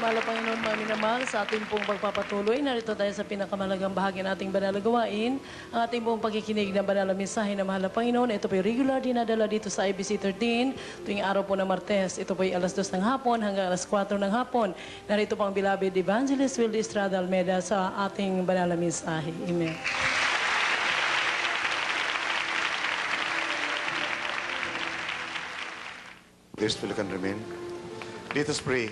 mahal na Panginoon, maminamahal sa ating pong pagpapatuloy. Narito tayo sa pinakamalagang bahagi ng ating banal na gawain, ang ating pong pagkikinig ng banal na mensahe na mahal na Panginoon. Ito po yung regular dinadala dito sa IBC 13 tuwing araw po ng Martes. Ito po yung alas 2 ng hapon hanggang alas 4 ng hapon. Narito po ang beloved Evangelist Wilde Estrada Almeda sa ating banal na mensahe. Amen. Dear still can remain. Let us pray.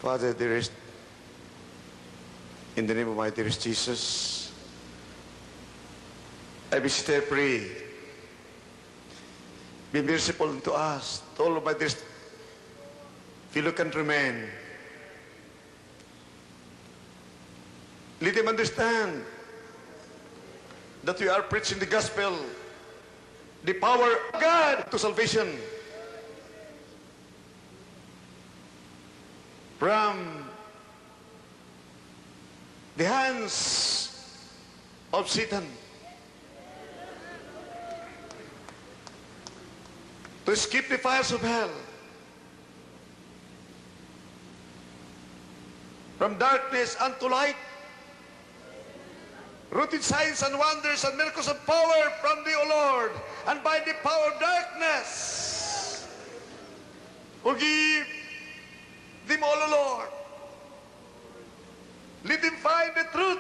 Father, dearest, in the name of my dearest Jesus, I beseech thee, pray, be merciful unto us, to all of my dearest fellow countrymen. Let them understand that we are preaching the gospel, the power of God to salvation from the hands of Satan, to escape the fires of hell, from darkness unto light, rooted signs and wonders and miracles of power from thee, O Lord, and by the power of darkness, forgive them all, O Lord. Let them find the truth.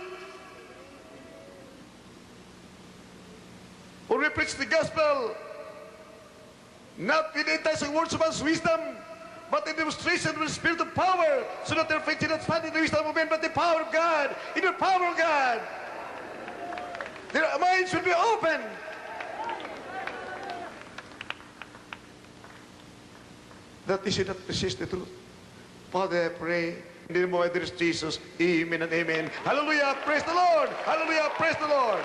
For we preach the gospel, not with enticing words of man's wisdom, but in demonstration of the Spirit of power, so that their faith should not stand in the wisdom of men, but the power of God. In the power of God, their minds should be open. That they should not resist the truth. Father, I pray in the name of our dearest Jesus. Amen and amen. Hallelujah! Praise the Lord! Hallelujah! Praise the Lord!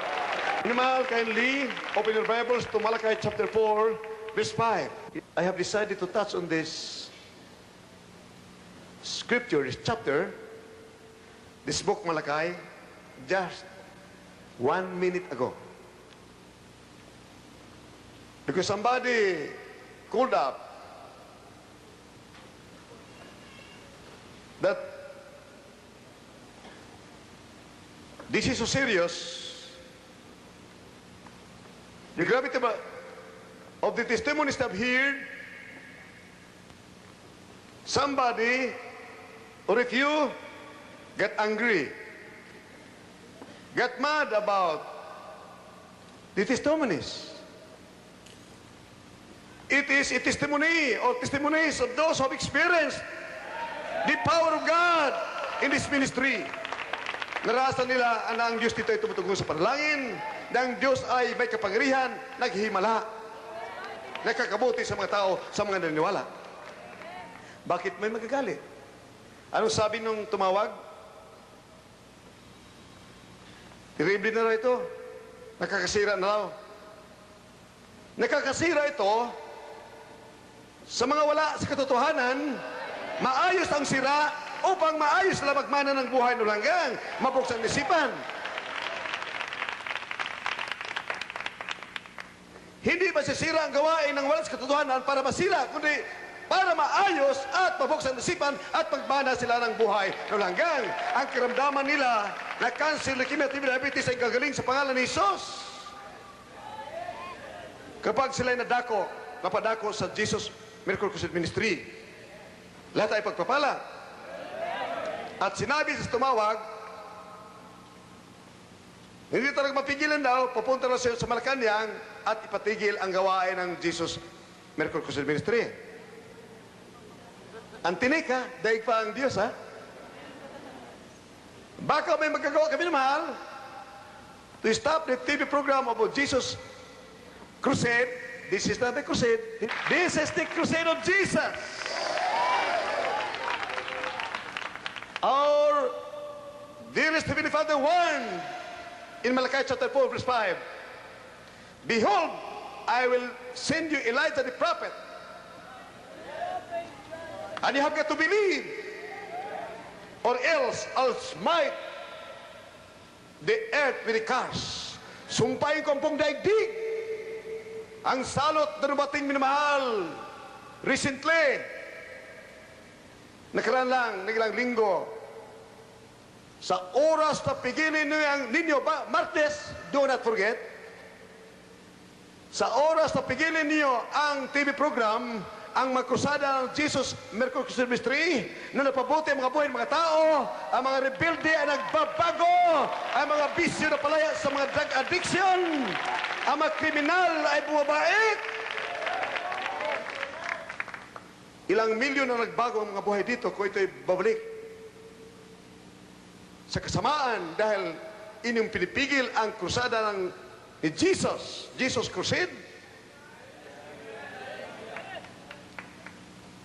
Minamahal, kindly open your Bibles to Malachi chapter 4, verse 5. I have decided to touch on this scripture, this chapter, this book Malachi, just 1 minute ago. Because somebody called up that this is so serious. The gravity of the testimonies that I've heard, somebody, or if you get angry, get mad about the testimonies. It is a testimony or testimonies of those who have experienced the power of God in this ministry. Narasan nila na ang Diyos dito ay tumutugon sa panalangin, na ang Diyos ay may kapangyarihan, naghihimala, nakakabuti sa mga tao, sa mga naniniwala. Bakit may magagalit? Anong sabi nung tumawag? Terrible na raw ito. Nakakasira na raw. Nakakasira ito sa mga wala sa katotohanan. Maayos ang sira upang maayos na magmana ng buhay no hanggang mabuksan isipan. Hindi masisira ang gawain ng wala sa katotohanan para masira, kundi para maayos at mabuksan isipan at magmana sila ng buhay no hanggang ang karamdaman nila na cancer, leukemia, TB, diabetes ay gagaling sa pangalan ni Jesus. Kapag sila ay napadako sa Jesus Miracle Crusade Ministry, lahat ay pagpapala. At sinabi sa tumawag, hindi talaga mapigilan daw, pupunta na sa Malacanang at ipatigil ang gawain ng Jesus Miracle Crusade Ministry. Ang tinika, daig pa ang Diyos, ha? Baka may magagawa kami na mahal to stop the TV program about Jesus Crusade. This is not the crusade. This is the crusade of Jesus. Our dearest Heavenly Father warned in Malachi chapter 4 verse 5, behold, I will send you Elijah the prophet, and you have got to believe, or else I'll smite the earth with a curse. Sumpain ko ang pong daigdig. Ang salot na dumating minamahal recently nakaraan lang, nagilang linggo, sa oras na pigilin ninyo, Martes, do not forget, sa oras na pigilin niyo ang TV program, ang magkrusada ng Jesus Miracle Crusade Ministry, na napabuti ang mga buhay ng mga tao, ang mga rebelde ay nagbabago, ang mga bisyo na palaya sa mga drug addiction, ang mga kriminal ay bumabait. Ilang milyon na nagbago ang mga buhay dito kung ito'y babalik sa kasamaan dahil inyong pinipigil ang krusada ni Jesus Crusade.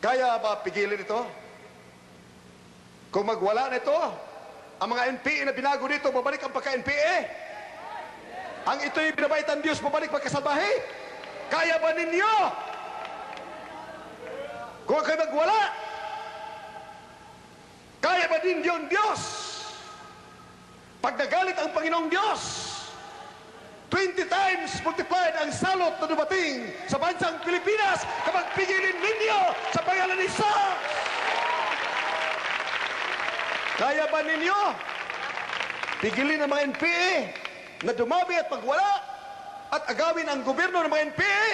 Kaya ba pigilin ito? Kung magwala nito, ang mga NPA na binago dito, babalik ang pagka-NPA. Ang ito'y binabaitan Diyos, babalik pagkasalbahe. Kaya ba ninyo? Kung kayo magwala, kaya ba din yun Diyos? Pag nagalit ang Panginoong Diyos, 20 times multiplied ang salot na dumating sa bansang Pilipinas kapag pigilin ninyo sa pangalan ni Jesus. Kaya ba ninyo pigilin ang mga NPA na dumami at magwala at agawin ang gobyerno ng mga NPA?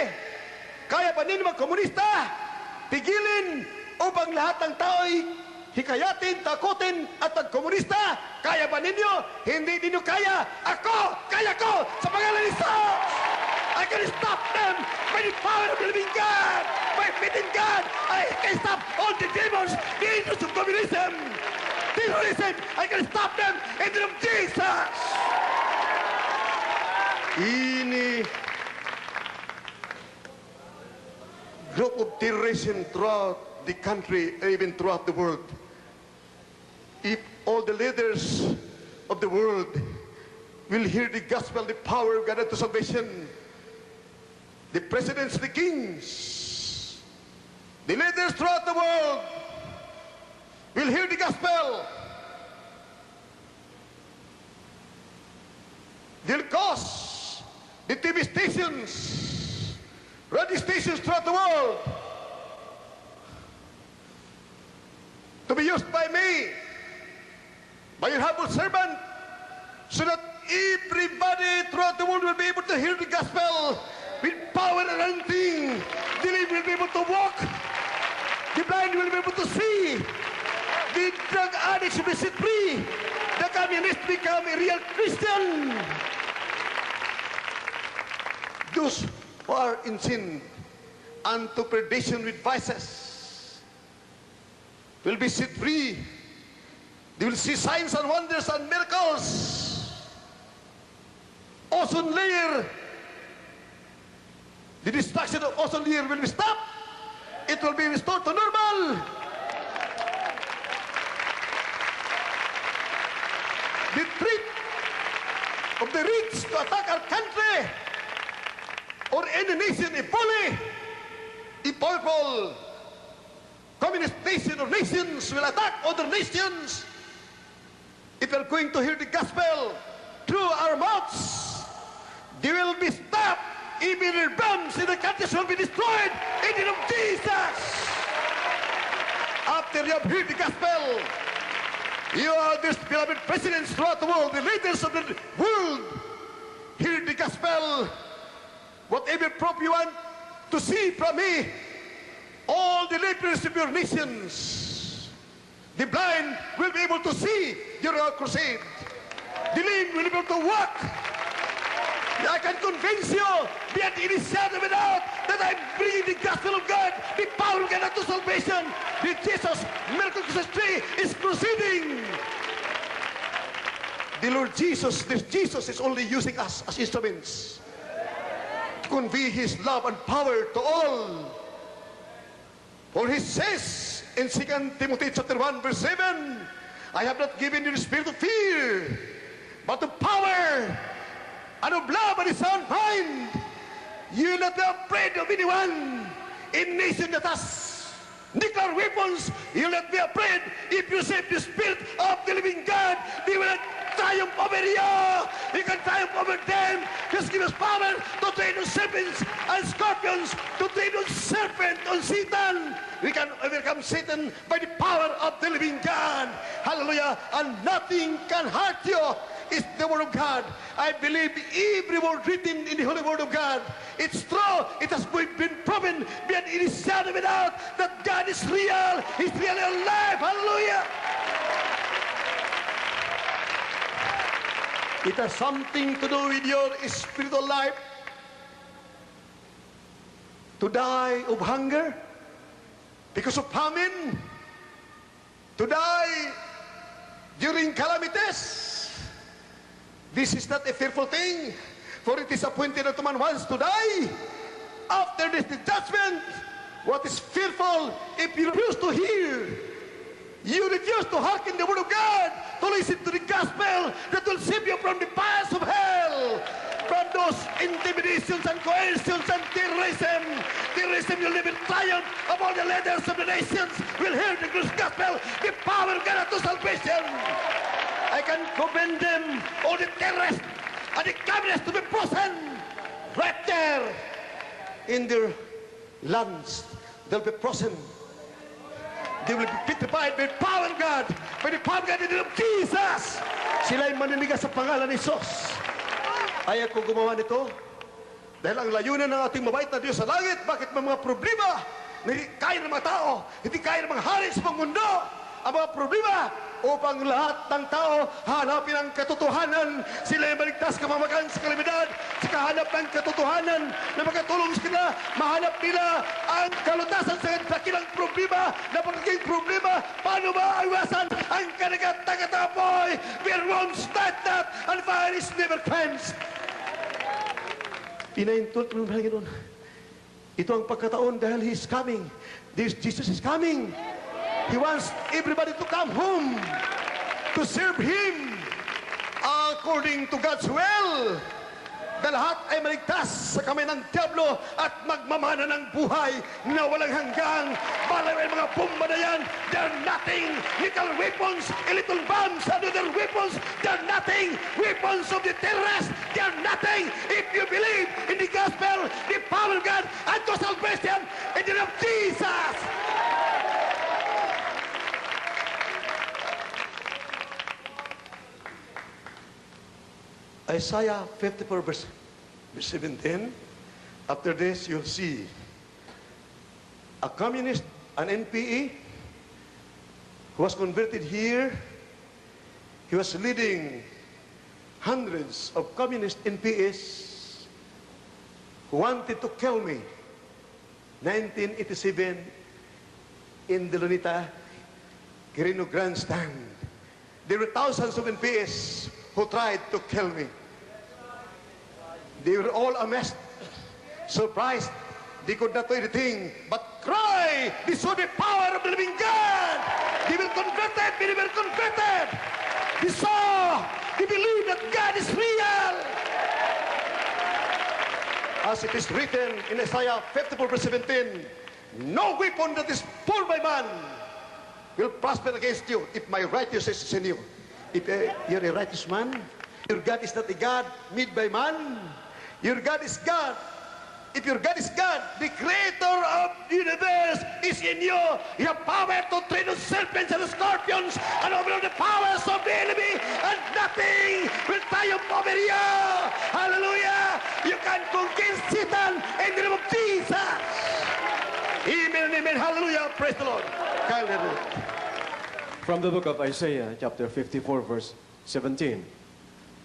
Kaya ba ninyo mga komunista pigilin upang lahat ng tao'y hikayatin, takutin at magkomunista? Kaya ba ninyo? Hindi ninyo kaya. Ako, kaya ko sa pangalan ni Jesus. I can stop them by the power of the living God, by faith in God. I can stop all the demons, the angels of communism, terrorism. I can stop them in the name of Jesus. Ini group of terrorism throughout the country, even throughout the world. If all the leaders of the world will hear the gospel, the power of God unto salvation, the presidents, the kings, the leaders throughout the world will hear the gospel, they'll cause the TV stations, radio stations throughout the world to be used by me, by your humble servant, so that everybody throughout the world will be able to hear the gospel with power and anointing. The lame will be able to walk, the blind will be able to see, the drug addicts will be set free, the communists become a real Christian. Those who are in sin unto perdition with vices will be set free. They will see signs and wonders and miracles. Ozone layer, the destruction of ozone layer will be stopped. It will be restored to normal. The threat of the rich to attack our country or any nation, a bully, a powerful communist nation or nations will attack other nations. If we're going to hear the gospel through our mouths, they will be stopped. Even their bombs in the countries will be destroyed in the name of Jesus. After you have heard the gospel, you are these beloved presidents throughout the world, the leaders of the world, hear the gospel. Whatever proof you want to see from me, all the leaders of your nations, the blind will be able to see your crusade. The lame will be able to walk. I can convince you beyond any shadow of a doubt that I'm bringing the gospel of God, the power of God unto salvation. The Jesus Miracle Crusade is proceeding. The Lord Jesus, this Jesus is only using us as instruments to convey His love and power to all. For He says in 2 Timothy chapter 1 verse 7, I have not given you the spirit of fear, but of power and of love and a sound mind. You will not be afraid of anyone. In nation that has nuclear weapons, you will not be afraid. If you save the spirit of the living God, they will not triumph over you. You can triumph over them. Just give us power to tread on serpents and scorpions, to tread on serpents serpent on Satan. We can overcome Satan by the power of the living God. Hallelujah. And nothing can hurt you. It's the Word of God. I believe every word written in the Holy Word of God. It's true. It has been proven beyond any shadow of a doubt that God is real. He's really alive. Hallelujah. It has something to do with your spiritual life. To die of hunger because of famine. To die during calamities. This is not a fearful thing, for it is appointed that man wants to die. After this the judgment, what is fearful if you refuse to hear? You refuse to hearken the word of God, to listen to the gospel that will save you from the fires of hell, from those intimidations and coercions and terrorism. Terrorism will never triumph of all the leaders of the nations will hear the good gospel, the power of God to salvation. I can commend them, all the terrorists and the communists, to be frozen right there in their lands. They'll be frozen. They will be petrified by the power of God, by the power of God in the name of Jesus. Sila'y maninigas sa pangalan ni Jesus. Ayaw ko gumawa nito dahil ang layunan ng ating mabait na Diyos sa langit. Bakit may mga problema na hindi kaya ng mga tao, hindi kaya ng mga hari sa mga mundo? Ang mga problema upang lahat ng tao hanapin ang katotohanan. Sila ay maligtas kamamakan sa kalamidad, sa kahanap ng katotohanan na magkatulong sila, mahanap nila ang kalutasan sa dakilang problema na pagiging problema. Paano ba iwasan ang kanagat-tagatapoy? Fear won't start that, and fire is never quenched. Pinaintulot ng Panginoon. Ito ang pagkataon dahil He is coming. This Jesus is coming. He wants everybody to come home to serve Him according to God's will. Na lahat ay maligtas sa kamay ng diablo at magmamana ng buhay na walang hanggang. Balay ay mga bomba na yan. They're nothing. Little weapons, little bombs, and other weapons. They're nothing. Weapons of the terrorists. They're nothing. If you believe in the gospel, the power of God, and to salvation in the name of Jesus. Isaiah 54 verse 17. After this, you'll see a communist, an NPE, who was converted here. He was leading hundreds of communist NPEs who wanted to kill me. 1987 in the Lunita Quirino Grandstand. There were thousands of NPEs who tried to kill me. They were all amazed, surprised. They could not do anything but cry. They saw the power of the living God. They were converted. They were converted. They saw, they believed that God is real. As it is written in Isaiah 54 verse 17, no weapon that is formed by man will prosper against you if my righteousness is in you. If you're a righteous man, your God is not a God made by man. Your God is God. If your God is God, the creator of the universe is in you. You have power to tread on serpents and scorpions and over all the powers of the enemy, and nothing will triumph over you. Hallelujah. You can conquer Satan in the name of Jesus. Amen and amen. Hallelujah. Praise the Lord. From the book of Isaiah, chapter 54, verse 17.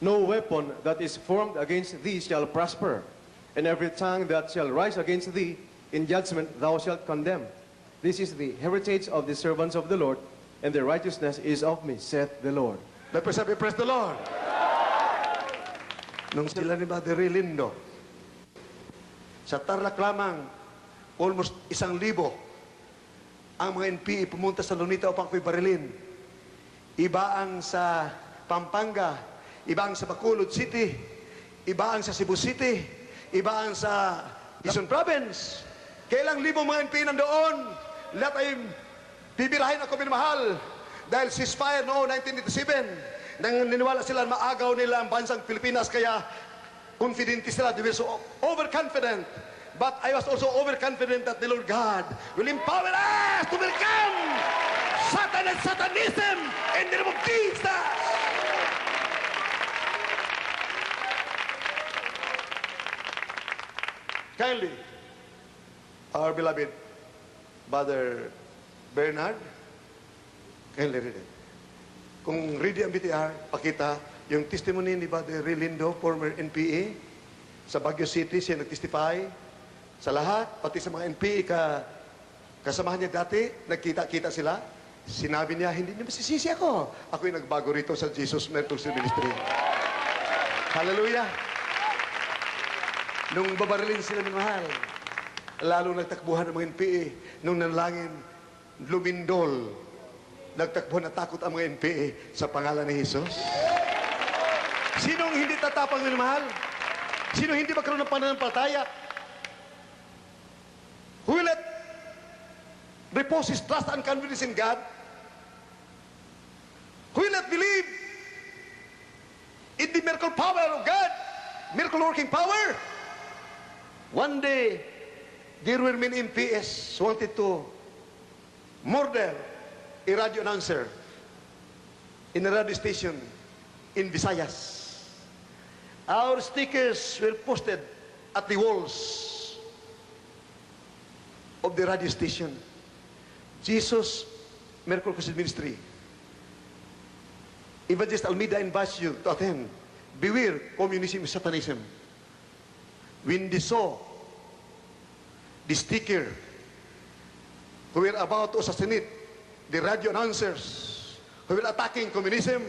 No weapon that is formed against thee shall prosper, and every tongue that shall rise against thee in judgment thou shalt condemn. This is the heritage of the servants of the Lord, and their righteousness is of me, saith the Lord. Let us praise the Lord. Nung sila ni Brother Lindo, sa Tarlac lamang, almost 1,000 ang mga NPE pumunta sa Lunita upang ko'y barilin. Iba ang sa Pampanga, iba ang sa Bacolod City, iba ang sa Cebu City, iba ang sa Quezon Province. Kailang libo mga NPE nandoon, lahat ay bibirahin ako minamahal dahil ceasefire noong 1987. Nang niniwala sila maagaw nila ang bansang Pilipinas, kaya confident sila, they were so overconfident but I was also overconfident that the Lord God will empower us to overcome Satan and Satanism in the name of Jesus. Kindly, our beloved Brother Bernard, kindly read it. Kung ready ang BTR, pakita yung testimony ni Brother Relindo, former NPA, sa Baguio City, siya nag-testify sa lahat, pati sa mga NPA kasamahan niya dati, nagkita-kita sila. Sinabi niya, hindi niya masisisi ako. Ako yung nagbago rito sa Jesus Mercy Ministry. Hallelujah! Nung babarilin sila ng mahal, lalo nagtakbuhan ng mga NPA, nung nanalangin, lumindol, nagtakbuhan at takot ang mga NPA sa pangalan ni Jesus. Sinong hindi tatapang ng mahal? Sino hindi magkaroon ng pananampalataya? Who will let repose his trust and confidence in God? Who will let believe in the miracle power of God? Miracle working power? One day, there were many MPS wanted to murder a radio announcer in a radio station in Visayas. Our stickers were posted at the walls of the radio station. Jesus Miracle Crusade Ministry. Evangelist Almeida invites you to attend. Beware communism and Satanism. When they saw the sticker who were about to assassinate the radio announcers who were attacking communism,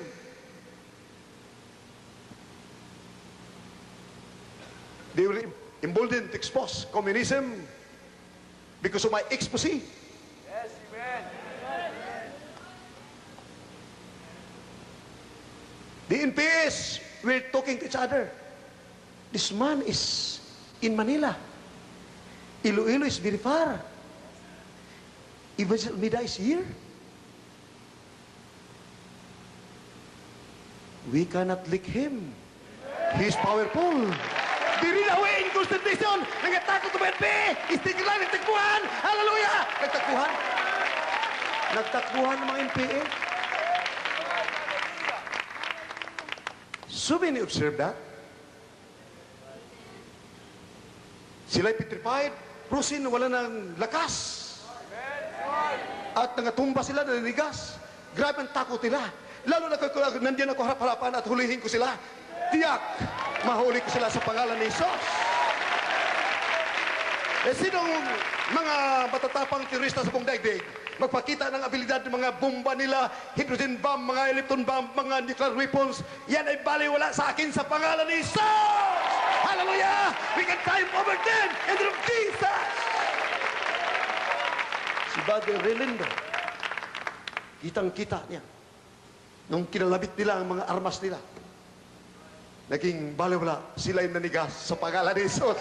they were emboldened to expose communism because of my expose. Yes, amen. The NPS were talking to each other. This man is in Manila. Iloilo is very far. Evangelist Almeida is here. We cannot lick him. He is powerful. They ran away in concentration. Nangatakot sa BNP. Istigil lang, nagtakbuhan. Hallelujah! Nagtakbuhan. Nagtakbuhan ng mga NPA. So many observe that. Sila'y petrified. Prusin, wala ng lakas. At nangatumba sila, naninigas. Grabe ang takot nila. Lalo na nandiyan ako harap-harapan at hulihin ko sila. Tiyak, mahuli ko sila sa pangalan ni Jesus. Sinong mga matatapang terorista sa buong daigdig magpakita ng abilidad ng mga bomba nila, hydrogen bomb, mga electron bomb, mga nuclear weapons, yan ay baliwala sa akin sa pangalan ni Jesus! Hallelujah! We can triumph over them in the name of Jesus! Si Brother Relindo, kitang-kita niya nung kinalabit nila ang mga armas nila. Naging baliwala, sila yung nanigas sa pangalan ni Jesus.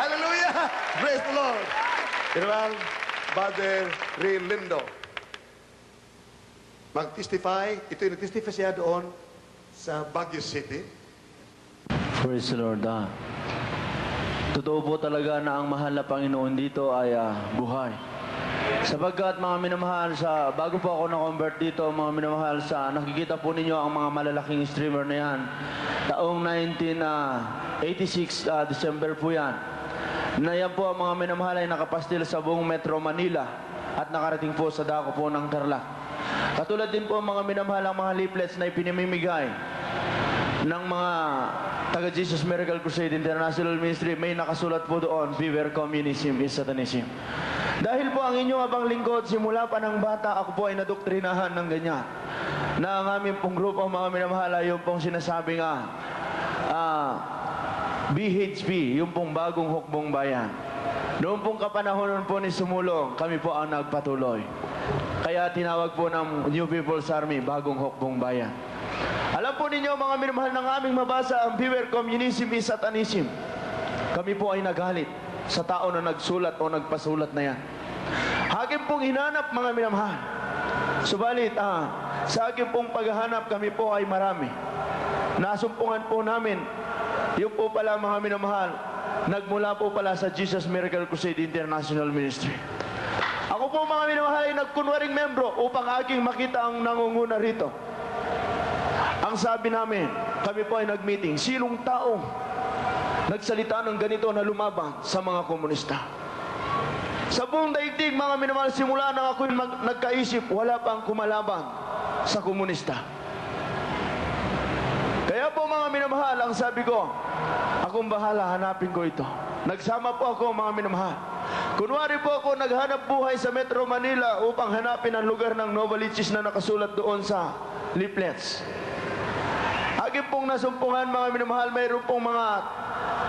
Hallelujah! Praise the Lord! General Brother Relindo, mag-testify, ito yung nag-testify siya doon sa Baguio City. Praise the Lord. Totoo po talaga na ang mahal na Panginoon dito ay buhay. Sapagkat mga minamahal bago po ako na-convert dito, mga minamahal nakikita po ninyo ang mga malalaking streamer na yan. Taong 1986, December po yan. Na yan po ang mga minamahal ay nakapastil sa buong Metro Manila at nakarating po sa dako po ng Tarlac. Katulad din po mga minamahal ang mga leaflets na ipinamimigay ng mga taga Jesus Miracle Crusade International Ministry. May nakasulat po doon, beware communism is Satanism. Dahil po ang inyong abang lingkod, simula pa ng bata, ako po ay nadoktrinahan ng ganyan. Na ang aming pong grupo, mga minamahal, yung pong sinasabi nga, BHP, yung pong bagong hukbong bayan. Noong pong kapanahonan po ni Sumulong, kami po ang nagpatuloy. Kaya tinawag po ng New People's Army, bagong hukbong bayan. Alam po ninyo, mga minamahal, ng aming mabasa ang beware communism is Satanism. Kami po ay nagalit sa tao na nagsulat o nagpasulat na yan. Akin pong hinanap, mga minamahal. Subalit, sa akin pong paghahanap, kami po ay marami. Nasumpungan po namin, yung po pala, mga minamahal, nagmula po pala sa Jesus Miracle Crusade International Ministry. Ako po mga minamahal ay nagkunwaring membro upang aking makita ang nangunguna rito. Ang sabi namin, kami po ay nag-meeting, sinong taong nagsalita ng ganito na lumaban sa mga komunista? Sa buong daigdig, mga minamahal, simula nang ako'y nagkaisip, wala pang kumalaban sa komunista. Kaya po mga minamahal, ang sabi ko, akong bahala, hanapin ko ito. Nagsama po ako mga minamahal. Kunwari po ako naghanap buhay sa Metro Manila upang hanapin ang lugar ng Novaliches na nakasulat doon sa leaflets. Aking pong nasumpungan mga minamahal, mayroon pong mga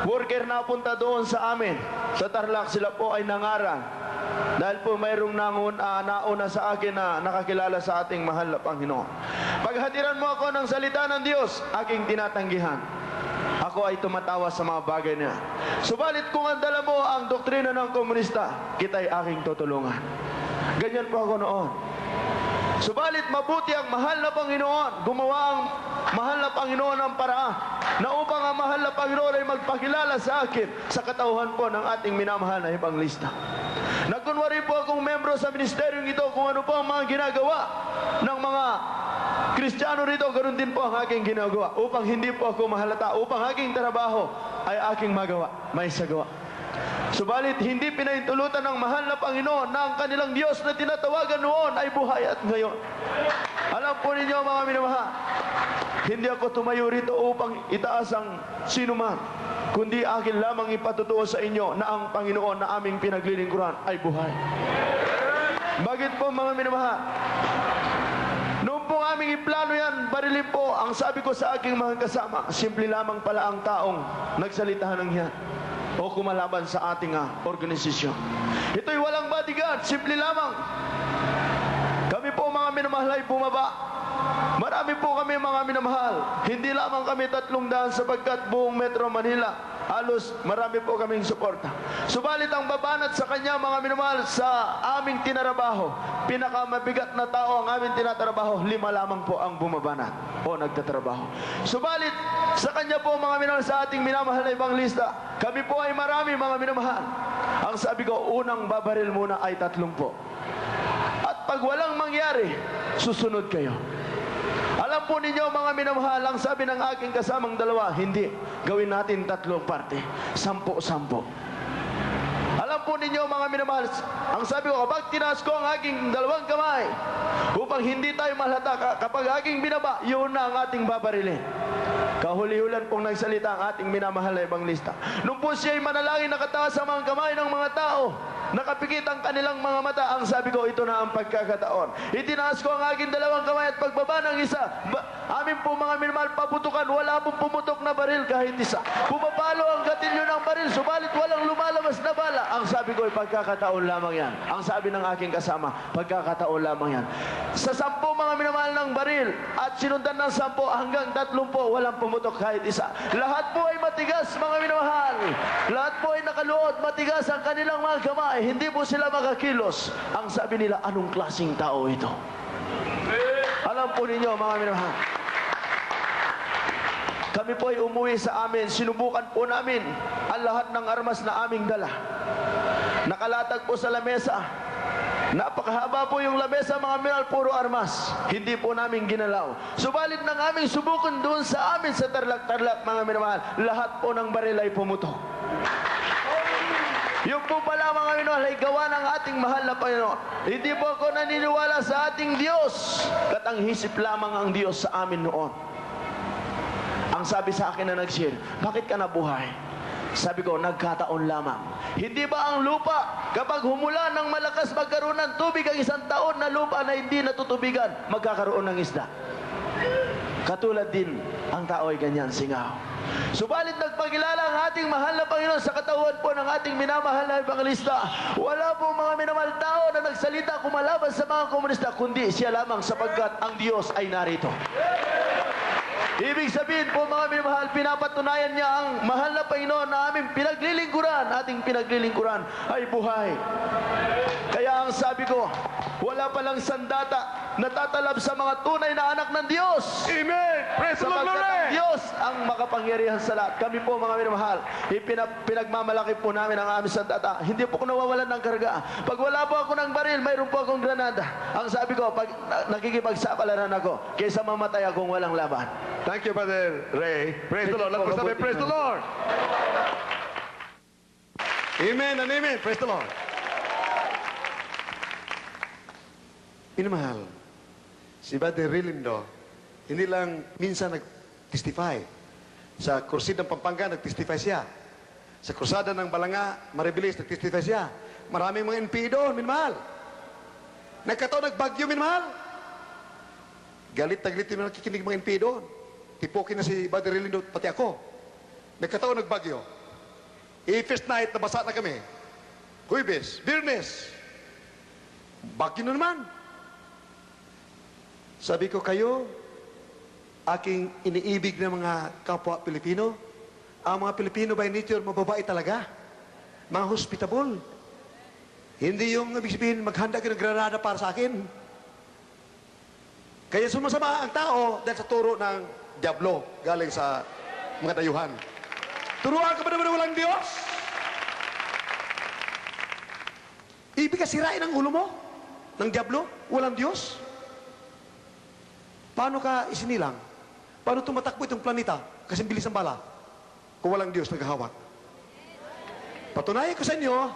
worker na punta doon sa amin. Sa Tarlac sila po ay nangaral. Dahil po mayroong nauna sa akin na nakakilala sa ating mahal na Panginoon. Paghatiran mo ako ng salita ng Diyos, aking tinatanggihan. Ako ay tumatawa sa mga bagay niya. Subalit kung ang dala mo ang doktrina ng komunista, kita'y aking tutulungan. Ganyan po ako noon. Subalit mabuti ang mahal na Panginoon, gumawa ang mahal na Panginoon ang paraan na upang ang mahal na Panginoon ay magpakilala sa akin sa katauhan po ng ating minamahal na ebanglista. Nagkunwari po akong membro sa ministeryong ito kung ano po ang mga ginagawa ng mga Kristiyano rito, ganoon din po ang aking ginagawa upang hindi po ako mahalata, upang aking trabaho ay aking magawa, may sagawa. Subalit hindi pinahintulutan ng mahal na Panginoon na ang kanilang Diyos na tinatawagan noon ay buhay at ngayon. Alam po ninyo mga minamahal, hindi ako tumayo rito upang itaas ang sinuman, kundi akin lamang ipatutuo sa inyo na ang Panginoon na aming pinaglilingkuran ay buhay. Bakit po mga minamahal? Noong po aming iplano yan, barilin po, ang sabi ko sa aking mga kasama, simple lamang pala ang taong nagsalitahan ng yan o kumalaban sa ating organisasyon. Ito'y walang bodyguard, simple lamang. Kami po mga minamahal ay bumaba. Marami po kami mga minamahal. Hindi lamang kami 300 sapagkat buong Metro Manila, halos marami po kaming suporta. Subalit ang babanat sa kanya mga minamahal sa aming tinarabaho, pinakamabigat na tao ang aming tinatrabaho, 5 lamang po ang bumabanat o nagtatrabaho. Subalit sa kanya po mga minamahal, sa ating minamahal na ebanglista, kami po ay marami mga minamahal. Ang sabi ko, unang babaril muna ay 30. At pag walang mangyari, susunod kayo. Alam po ninyo mga minamahal, ang sabi ng aking kasamang dalawa, hindi, gawin natin 3 parte, 10. Alam po ninyo mga minamahal, ang sabi ko, kapag tinaas ko ang aking 2 kamay, upang hindi tayo mahalata, kapag aking binaba, yun na ang ating babarilin. Kahuli-hulan pong nagsalita ang ating minamahal na ebanglista. Nung po siya ay manalangin nakataas sa mga kamay ng mga tao, nakapikit ang kanilang mga mata, ang sabi ko, ito na ang pagkakataon. Itinaas ko ang aking 2 kamay at pagbaba ng isa, amin po mga minamahal, paputukan, wala pong pumutok na baril kahit isa. Pumapalo ang gatilyo ng baril, subalit walang lumalabas na bala. Ang sabi ko, pagkakataon lamang yan. Ang sabi ng aking kasama, pagkakataon lamang yan. Sa 10 mga minamahal ng baril at sinundan ng 10 hanggang 30, walang pumutok kahit isa. Lahat po ay matigas mga minamahal. Lahat po ay nakaluod, matigas ang kanilang mga kamay. Hindi po sila makakilos. Ang sabi nila, anong klaseng tao ito? Alam po ninyo mga minamahal, kami po ay umuwi sa amin, sinubukan po namin ang lahat ng armas na aming dala. Nakalatag po sa lamesa. Napakahaba po yung lamesa mga minamahal, puro armas. Hindi po namin ginalaw. Subalit ng aming subukan doon sa amin sa Tarlac mga minamahal, lahat po ng baril ay pumutok. Yung po pala mga minamahal ay gawa ng ating mahal na Panginoon. Hindi po ako naniniwala sa ating Diyos. Katanghisip lamang ang Diyos sa amin noon. Ang sabi sa akin na nag-share, bakit ka nabuhay? Sabi ko, nagkataon lamang. Hindi ba ang lupa, kapag humula ng malakas magkaroon ng tubig ang 1 taon na lupa na hindi natutubigan, magkakaroon ng isda. Katulad din, ang tao ay ganyan, singaw. Subalit nagpakilala ang ating mahal na Panginoon sa katawan po ng ating minamahal na ebanglista. Wala po mga minamahal tao na nagsalita kumalaban sa mga komunista, kundi siya lamang sapagkat ang Diyos ay narito. Ibig sabihin po mga minamahal, pinapatunayan niya ang mahal na Panginoon na aming pinaglilingkuran, ating pinaglilingkuran ay buhay. Kaya ang ang sabi ko, wala palang sandata natatalab sa mga tunay na anak ng Diyos. Amen. Praise the Lord. Sapagkat ang Diyos ang makapangyarihan sa lahat. Kami po mga minamahal, pinagmamalaki po namin ang aming sandata. Hindi po ko nawawalan ng karga. Pag wala po ako ng baril, mayroon po akong granada. Ang sabi ko, pag nakikipagsapalaran ako, kaysa mamatay akong walang laban. Thank you, Brother Ray. Praise the Lord. Let's go sabi, praise the Lord. Amen and amen. Praise the Lord. Minamahal, si Brother Rilindo, hindi lang minsan nag-testify. Sa Crusade ng Pampanga, nag-testify siya. Sa Krusada ng Balanga, Maribilis, nag-testify siya. Maraming mga NPE doon, minamahal. Nagkataon, nagbagyo, minamahal. Galit na galit yung nakikinig mga NPE doon. Tipukin na si Brother Rilindo, pati ako. Nagkataon, nagbagyo. First night, nabasa na kami. Huwebes, Biyernes. Bagyo na naman. Sabi ko, kayo, aking iniibig ng mga kapwa Pilipino, ang mga Pilipino by nature, mababait talaga. Mga hospitable. Hindi yung ibig sabihin, maghanda ka ng granada para sa akin. Kaya sumasama ang tao dahil sa turo ng Diablo, galing sa mga dayuhan. Turuan ka ba naman walang Diyos? Ibig ka sirain ang ulo mo ng Diablo, walang Diyos? Paano ka isinilang? Paano tumatakbo itong planeta? Kasi bilis ang bala. Kung walang Diyos naghahawak. Patunayan ko sa inyo,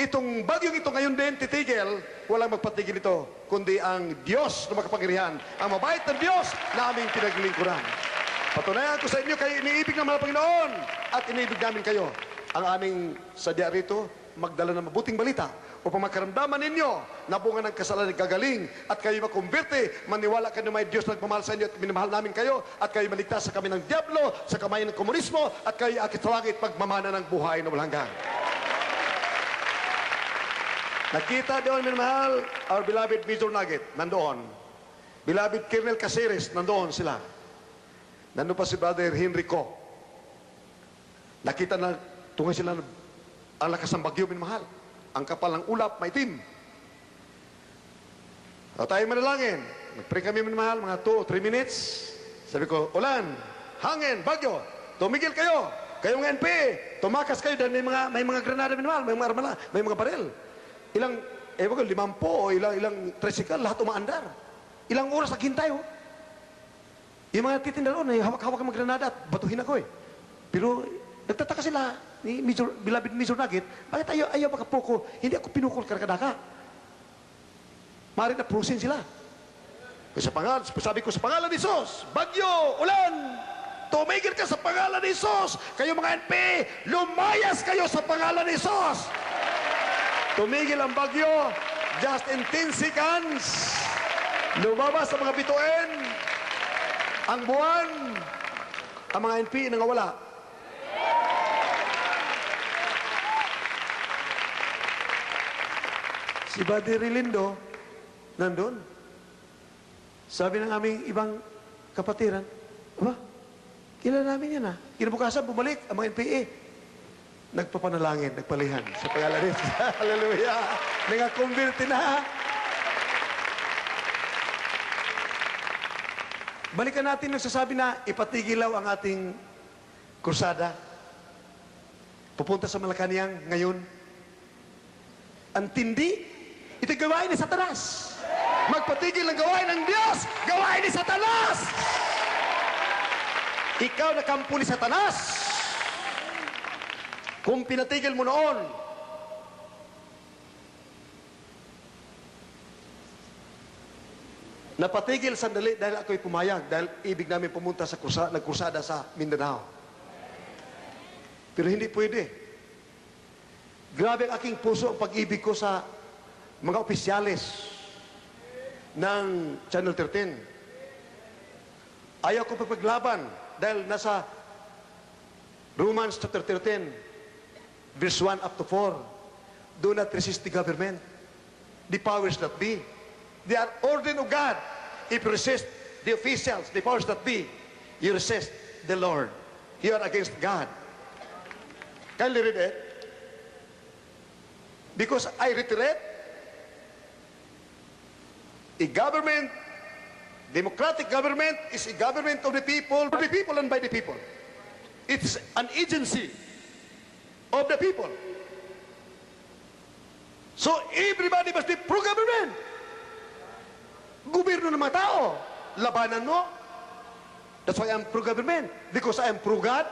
itong bagyong ito ngayon din titigil, walang magpatigil ito, kundi ang Diyos na makapangyarihan, ang mabait na Diyos na aming pinaglingkuran. Patunayan ko sa inyo, kayo iniibig ng mga Panginoon at iniibig namin kayo. Ang aming sadya rito, magdala ng mabuting balita upang makaramdaman ninyo na bunga ng kasalanan gagaling at kayo makumberte, maniwala kayo na may Diyos na nagmamahal sa inyo at minamahal namin kayo at kayo maligtas sa kami ng Diablo, sa kamay ng komunismo at kayo akit sa langit pagmamana ng buhay na walang hanggan. Nakita doon, minamahal, our beloved Major Nugget, nandoon. Beloved Colonel Caceres, nandoon sila. Nandun pa si Brother Henry Co. Nakita na tunga sila ang lakas ng bagyo, minamahal. Ang kapal ng ulap, maitim. O tayo manalangin. Nag-pray kami, minamahal, mga 2 o 3 minutes. Sabi ko, ulan, hangin, bagyo, tumigil kayo. Kayong NP, tumakas kayo dahil may mga granada, minamahal, may mga armala, may mga baril. Ilang, ewan ko, 50 o ilang tricycle, lahat umaandar. Ilang oras naghintay, oh. Yung mga titinda doon, hawak-hawak ang mga granada at batuhin ako, eh. Pero, nagtataka sila ni beloved Major Nugget, bakit ayaw makapoko? Hindi ako pinukol karkadaka. Maaaring na-prusin sila. Sabi ko sa pangalan ni Jesus, bagyo, ulan, tumigil ka sa pangalan ni Jesus. Kayo mga NP, lumayas kayo sa pangalan ni Jesus. Tumigil ang bagyo, just in 10 seconds, lumabas ang mga bituin, ang buwan, ang mga NP nangawala. Si Buddy Rilindo, nandun. Sabi ng aming ibang kapatiran, aba, kilala namin yan, ha? Kinabukasan, bumalik ang mga NPA. Nagpapanalangin, nagpalihan sa pangalan ni Jesus. Hallelujah! Nangakonverte na. Balikan natin nagsasabi na ipatigilaw ang ating krusada. Pupunta sa Malacanang ngayon. Ang tindi, ito gawain ni Satanas. Magpatigil ng gawain ng Diyos, gawain ni Satanas. Ikaw na kampo ni Satanas. Kung pinatigil mo noon, napatigil sandali dahil ako'y pumayag, dahil ibig namin pumunta sa nagkursada sa Mindanao. Pero hindi pwede. Grabe ang aking puso ang pag-ibig ko sa mga opisyales ng Channel 13. Ayaw ko pagpaglaban dahil nasa Romans chapter 13, verse 1 up to 4. Do not resist the government, the powers that be. They are ordained of God. If you resist the officials, the powers that be, you resist the Lord. You are against God. Kindly read it. Because I reiterate, A government, democratic government, is a government of the people, for the people and by the people. It's an agency of the people. So everybody must be pro-government. Gobyerno ng mga tao, labanan mo. That's why I'm pro-government. Because I am pro-God.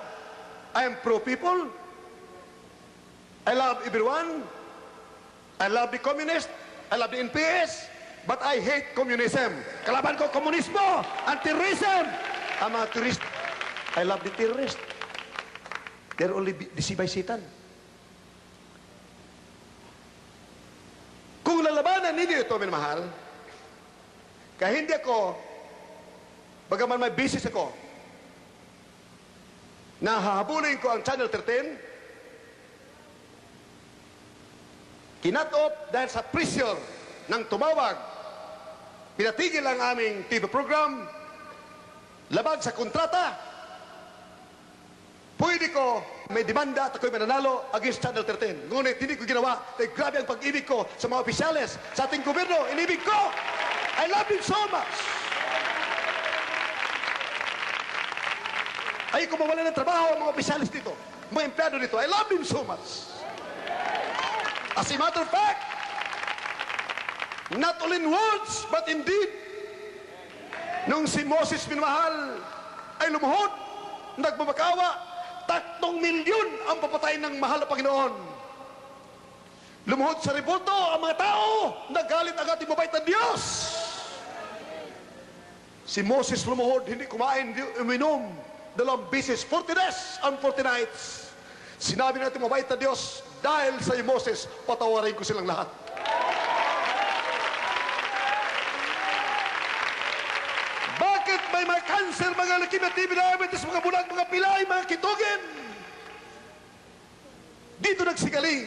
I am pro-people. I love everyone. I love the communist. I love the NPS. But I hate communism. Kalaban ko komunismo, anti-terrorism. Ang mga terrorist, I love the terrorist. They're only deceived by Satan. Kung lalabanan ninyo ito, minamahal, kaya hindi ako, bagaman may business ako, na hahabulin ko ang Channel 13, kinat-off dahil sa pressure ng tumawag, pinatigil ang aming TV program, labag sa kontrata, pwede ko may demanda at ako'y mananalo against Channel 13. Ngunit hindi ko ginawa dahil grabe ang pag-ibig ko sa mga opisyales, sa ating gobyerno, inibig ko. I love him so much. Ayaw ko mawala ng trabaho ang mga opisyalis dito, mga empleyado dito. I love him so much. As a matter of fact, not only in words, but in deed. Nung si Moses minamahal ay lumuhod, nagmamakawa, 3 milyon ang papatayin ng mahal na Panginoon. Lumuhod sa revolto ang mga tao, nagalit ang ating mabait na Diyos. Si Moses lumuhod, hindi kumain, hindi uminom, 2 beses, 40 days and 40 nights. Sinabi natin mabait na Diyos, dahil sa iyo Moses, patawarin ko silang lahat. Bakit may mga cancer, mga leukemia, TB, diabetes, mga bulag, mga pilay, mga kitugin? Dito nagsigaling.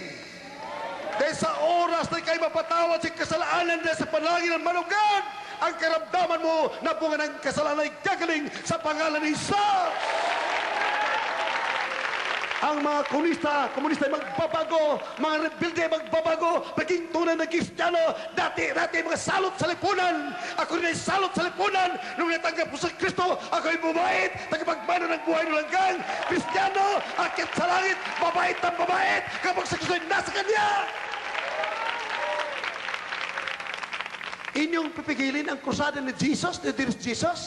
Dahil sa oras na ikay mapatawad sa kasalanan dahil sa panalangin ng manugad, ang karamdaman mo na bunga ng kasalanan ay gagaling sa pangalan ni Jesus. Ang mga komunista ay magbabago, mga rebelde ay magbabago, maging tunay na Kristiyano. Dati mga salot sa lipunan. Ako rin ay salot sa lipunan. Nung natanggap ko sa Kristo, ako ay bumait, tagapagmano ng buhay ng langgang. Kristiyano, akit sa langit, mabait ng mabait, kapag sa Kristo ay nasa Kanya. Inyong pipigilin ang krusada ni Jesus, ni dearest Jesus.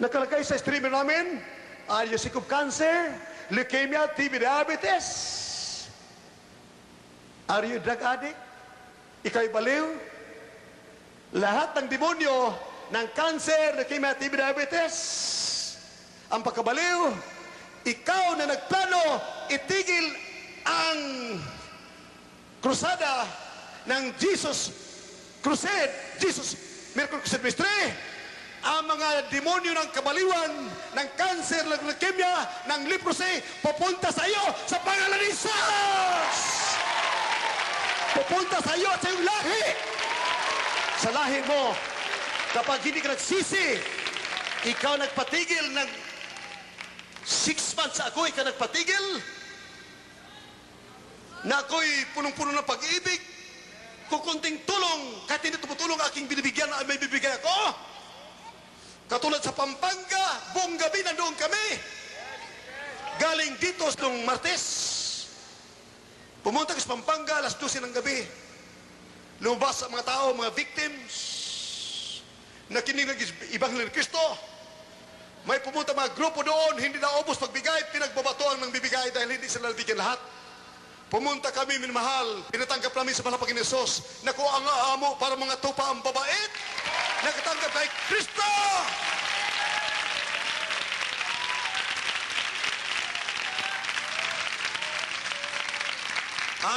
Nakalagay sa streamer namin, alias of cancer, leukemia, TB, diabetes. Are you drug addict? Ika'y baliw? Lahat ng demonyo ng cancer, leukemia, TB, diabetes, ang pagkabaliw, ikaw na nagplano, itigil ang krusada ng Jesus Crusade, Jesus Miracle Crusade Ministry. Ang mga demonyo ng kabaliwan, ng cancer, ng leukemia, ng leprosy, pupunta sa iyo sa pangalan ni Jesus! Pupunta sa iyo at sa iyong lahi! Sa lahi mo, kapag hindi ka nagsisi, ikaw nagpatigil ng 6 months ago, ikaw nagpatigil, na ako'y punong-puno ng pag-ibig, kukunting tulong, kahit hindi tumutulong aking binibigyan, ay may bibigyan ako. Katulad sa Pampanga, buong gabi nandoon kami. Galing dito nung Martes. Pumunta ko sa Pampanga, alas 12 ng gabi. Lumabas sa mga tao, mga victims, na kininig Ibanghelyo ni Kristo. May pumunta mga grupo doon, hindi na ubos pagbigay, pinagbabatoan ng bibigay dahil hindi sila nabigyan lahat. Pumunta kami, minamahal, pinatanggap namin sa Panginoon Hesus, na kung ang amo para mga tupa ang babait, nakatanggap kay Kristo!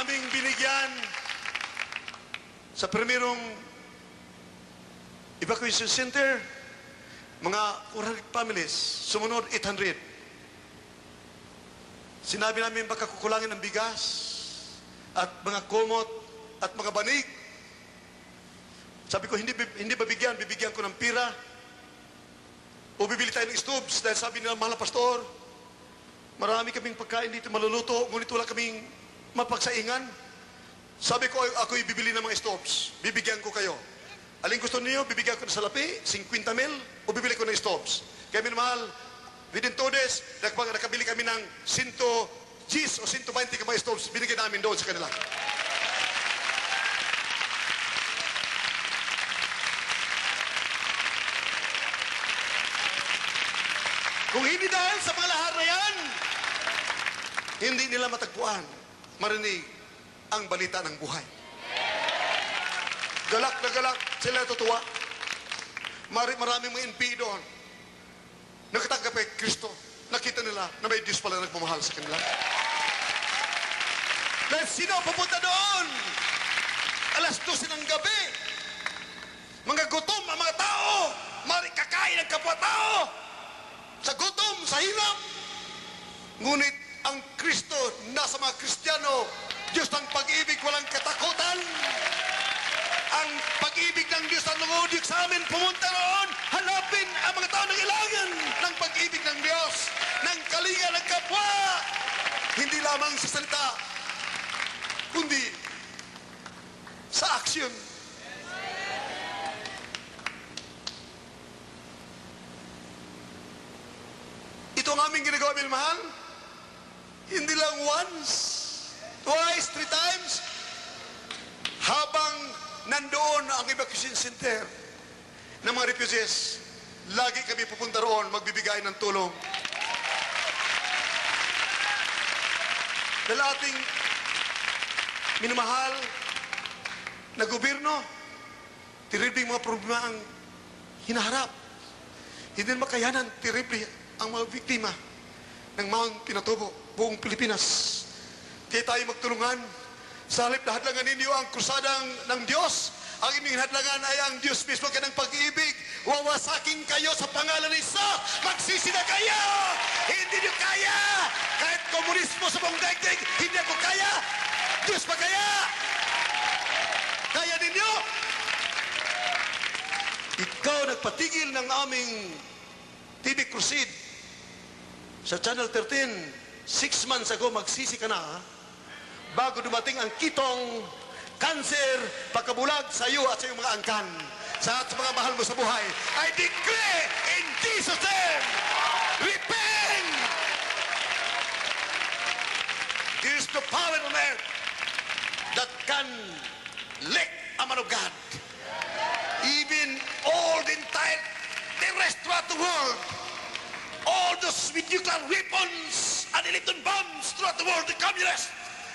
Aming binigyan sa primerong evacuation center, mga 400 families, sumunod 800. Sinabi namin baka kukulangin ng bigas at mga kumot at mga banig. Sabi ko, hindi babigyan, bibigyan ko ng pira. O bibili tayo ng stoves dahil sabi nila, mahal na pastor, marami kaming pagkain dito maluluto, ngunit wala kaming mapagsaingan. Sabi ko, ako'y bibili ng mga stoves. Bibigyan ko kayo. Aling gusto niyo, bibigyan ko na salapi, 50 mil, o bibili ko ng stoves. Kaya minamahal, within 2 days, nakabili kami ng 110 o 120 kamay stoves, binigyan namin doon sa kanila. Kung hindi dahil sa mga lahar na yan, hindi nila matagpuan, marinig ang balita ng buhay. Galak na galak, sila tutuwa. Maraming mga NP doon. Nakatanggap kay Kristo. Nakita nila na may Diyos pala nagmamahal sa kanila. Dahil sino pupunta doon? Alas 12 ng gabi. Mga gutom ang mga tao. Kakain ang kapwa-tao. Sa gutom, sa hirap. Ngunit ang Kristo nasa mga Kristiyano, Diyos ng pag-ibig, walang katakutan. Ang pag-ibig ng Diyos ang nangudyok sa amin, pumunta roon, hanapin ang mga tao ng ilangan ng pag-ibig ng Diyos, ng kalinga ng kapwa. Hindi lamang sa salita, kundi sa aksyon. Ito ang aming ginagawa, minamahal. Hindi lang once, twice, 3 times. Habang nandoon ang evacuation center ng mga refugees, lagi kami pupunta roon, magbibigay ng tulong. Dahil ating minamahal na gobyerno, terrible mga problema ang hinaharap. Hindi makayanan, terrible ang mga biktima ng Mount Pinatubo, buong Pilipinas. Kaya tayo magtulungan. Sa halip na hadlangan ninyo ang krusadang ng Diyos, ang inyong hadlangan ay ang Diyos mismo ka ng pag-ibig. Wawasakin kayo sa pangalan ni Isa. Magsisi na kayo! Hindi nyo kaya! Kahit komunismo sa buong daigdig, hindi ako kaya! Diyos pa kaya! Kaya ninyo! Ikaw nagpatigil ng aming TV Crusade sa Channel 13, 6 months ago, magsisi ka na, ha? Bago dumating ang kitong, cancer, pagkabulag sa iyo at sa iyong mga angkan, sa mga mahal mo sa buhay. I declare in Jesus' name, repent! There is no power on earth that can lick a man of God. Even all the entire terrorist throughout the world, all those with nuclear weapons and electron bombs throughout the world, the communists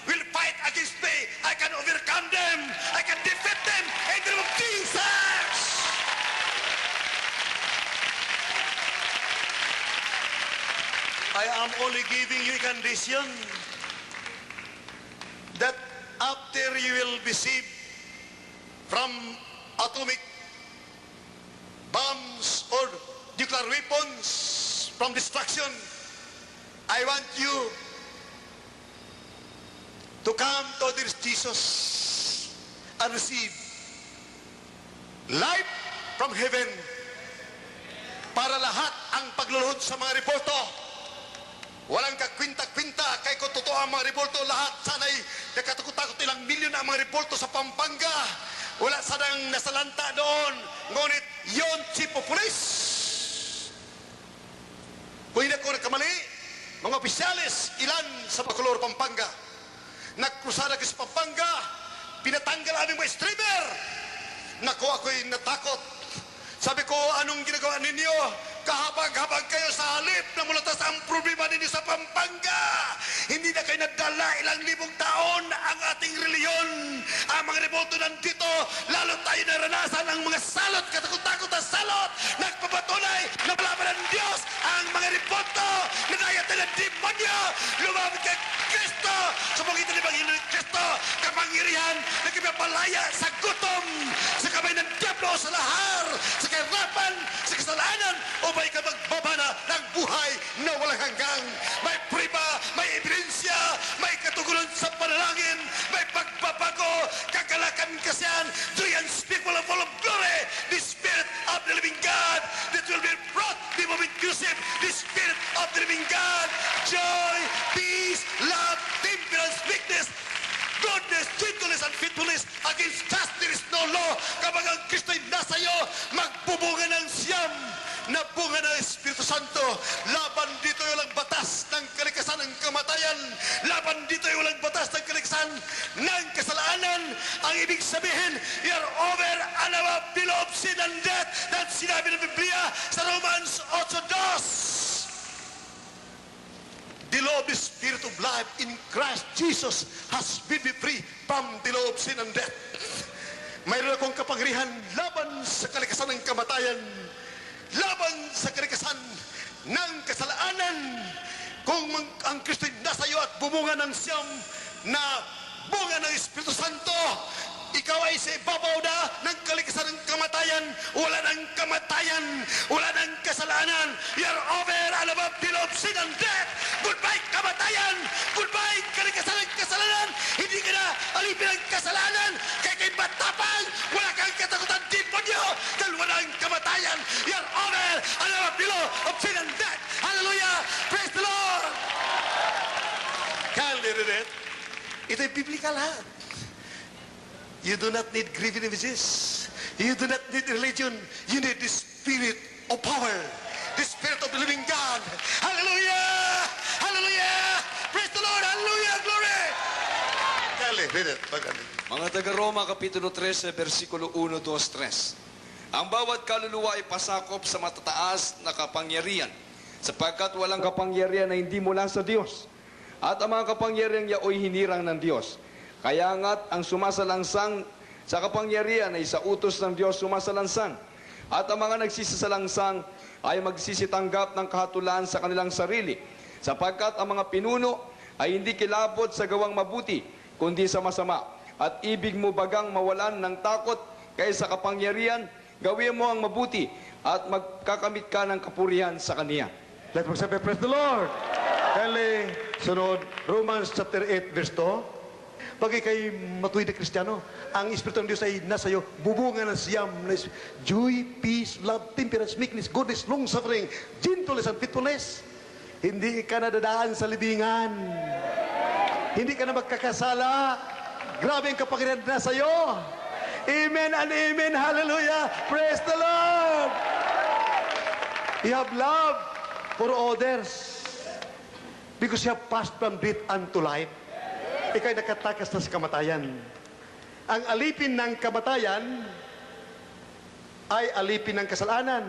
will fight against me. I can overcome them. I can defeat them in the name of Jesus. I am only giving you a condition that after you will be saved from atomic bombs or nuclear weapons, from destruction, I want you to come to this Jesus and receive life from heaven para lahat ang pagluluhod sa mga reporto. Walang kakwinta-kwinta kay kung totoo ang mga reporto, lahat sana'y nakatakot-takot ilang milyon ang mga reporto sa Pampanga. Wala sanang nasalanta doon. Ngunit yon chief of police. Kung hindi ako nagkamali, mga opisyalis, ilan sa Bacolor, Pampanga, nagkrusada ko sa Pampanga, pinatanggal aming mga streamer. Naku, ako'y natakot. Sabi ko, anong ginagawa ninyo? Kahabag-habag kayo sa halip na mulatas ang problema ninyo sa Pampanga. Hindi na kayo nadala ilang libong taon ang ating reliyon. Ang mga revolto nandito, lalo tayo naranasan ang mga salot, katakot-takot na salot. Nagpapatunay na malaman ng Diyos ang mga revolto na nayatan ng demonyo. Lumamit kay Kristo sa pagitan ng Panginoon ni Kristo. Kapangyarihan na kipapalaya sa gutom, sa kamay ng Diablo, sa lahar, sa kahirapan, sa kasalanan, upay ka magbabana ng buhay na walang hanggang. May priba, may ebidensya, may katugulan sa panalangin, may pagbabago, kagalakan kasyan. Do you speak full of glory? The Spirit of the living God that will be brought, the moment inclusive, the Spirit of the living God, joy, peace, love, temperance, meekness, goodness, gentleness, and faithfulness. Against us there is no law. Kapag ang Kristo'y nasa Santo. Laban dito ay walang batas ng kalikasan ng kamatayan. Laban dito ay walang batas ng kalikasan ng kasalanan. Ang ibig sabihin, you're over and above, below sin and death. That's sinabi ng Biblia sa Romans 8:2. The law of the Spirit of life in Christ Jesus has made me free from the law of sin and death. Mayroon akong kapangyarihan laban sa kalikasan ng kamatayan, laban sa kalikasan ng kasalanan. Kung ang Kristo'y nasa iyo at bumunga ng siyam na bunga ng Espiritu Santo, ikaw ay sa ibabaw na ng kalikasan ng kamatayan. Wala ng kamatayan, wala ng kasalanan. You're over and above the law of sin and death. Goodbye kamatayan, goodbye kalikasan ng kasalanan. Hindi ka na alipin ng kasalanan. Kaya kay matapang, wala kang katakutan demonyo dahil wala ng kamatayan. You're over and above the law of sin and death. Hallelujah! Praise the Lord! Kaya niririt, ito'y biblical lahat. You do not need grieving images. You do not need religion. You need the Spirit of power. The Spirit of the living God. Hallelujah! Hallelujah! Praise the Lord! Hallelujah! Glory! Kali, read it. Mga taga-Roma, Kapitulo 13, versikulo 1, 2, 3. Ang bawat kaluluwa ay pasakop sa matataas na kapangyarihan, sapagkat walang kapangyarihan na hindi mula sa Diyos. At ang mga kapangyarihan niya ay hinirang ng Diyos. Kaya nga't ang sumasalangsang sa kapangyarihan ay sa utos ng Diyos sumasalangsang. At ang mga nagsisasalangsang ay magsisitanggap ng kahatulan sa kanilang sarili. Sapagkat ang mga pinuno ay hindi kilabot sa gawang mabuti, kundi sa masama. At ibig mo bagang mawalan ng takot kaysa kapangyarihan, gawin mo ang mabuti at magkakamit ka ng kapurihan sa Kaniya. Let's magsabi, praise the Lord! Kali, sunod, Romans chapter 8, verse 2. Pag ikay matuwid na Kristiyano, ang Espiritu ng Diyos ay nasa iyo, bubunga ng siyam, joy, peace, love, temperance, meekness, goodness, long-suffering, gentleness, and faithfulness. Hindi ka na dadaan sa libingan. Hindi ka na magkakasala. Grabe ang kapangyarihan na sa iyo. Amen and amen. Hallelujah. Praise the Lord. You have love for others because you have passed from death unto life. Ika'y nakatakas na sa kamatayan. Ang alipin ng kamatayan ay alipin ng kasalanan.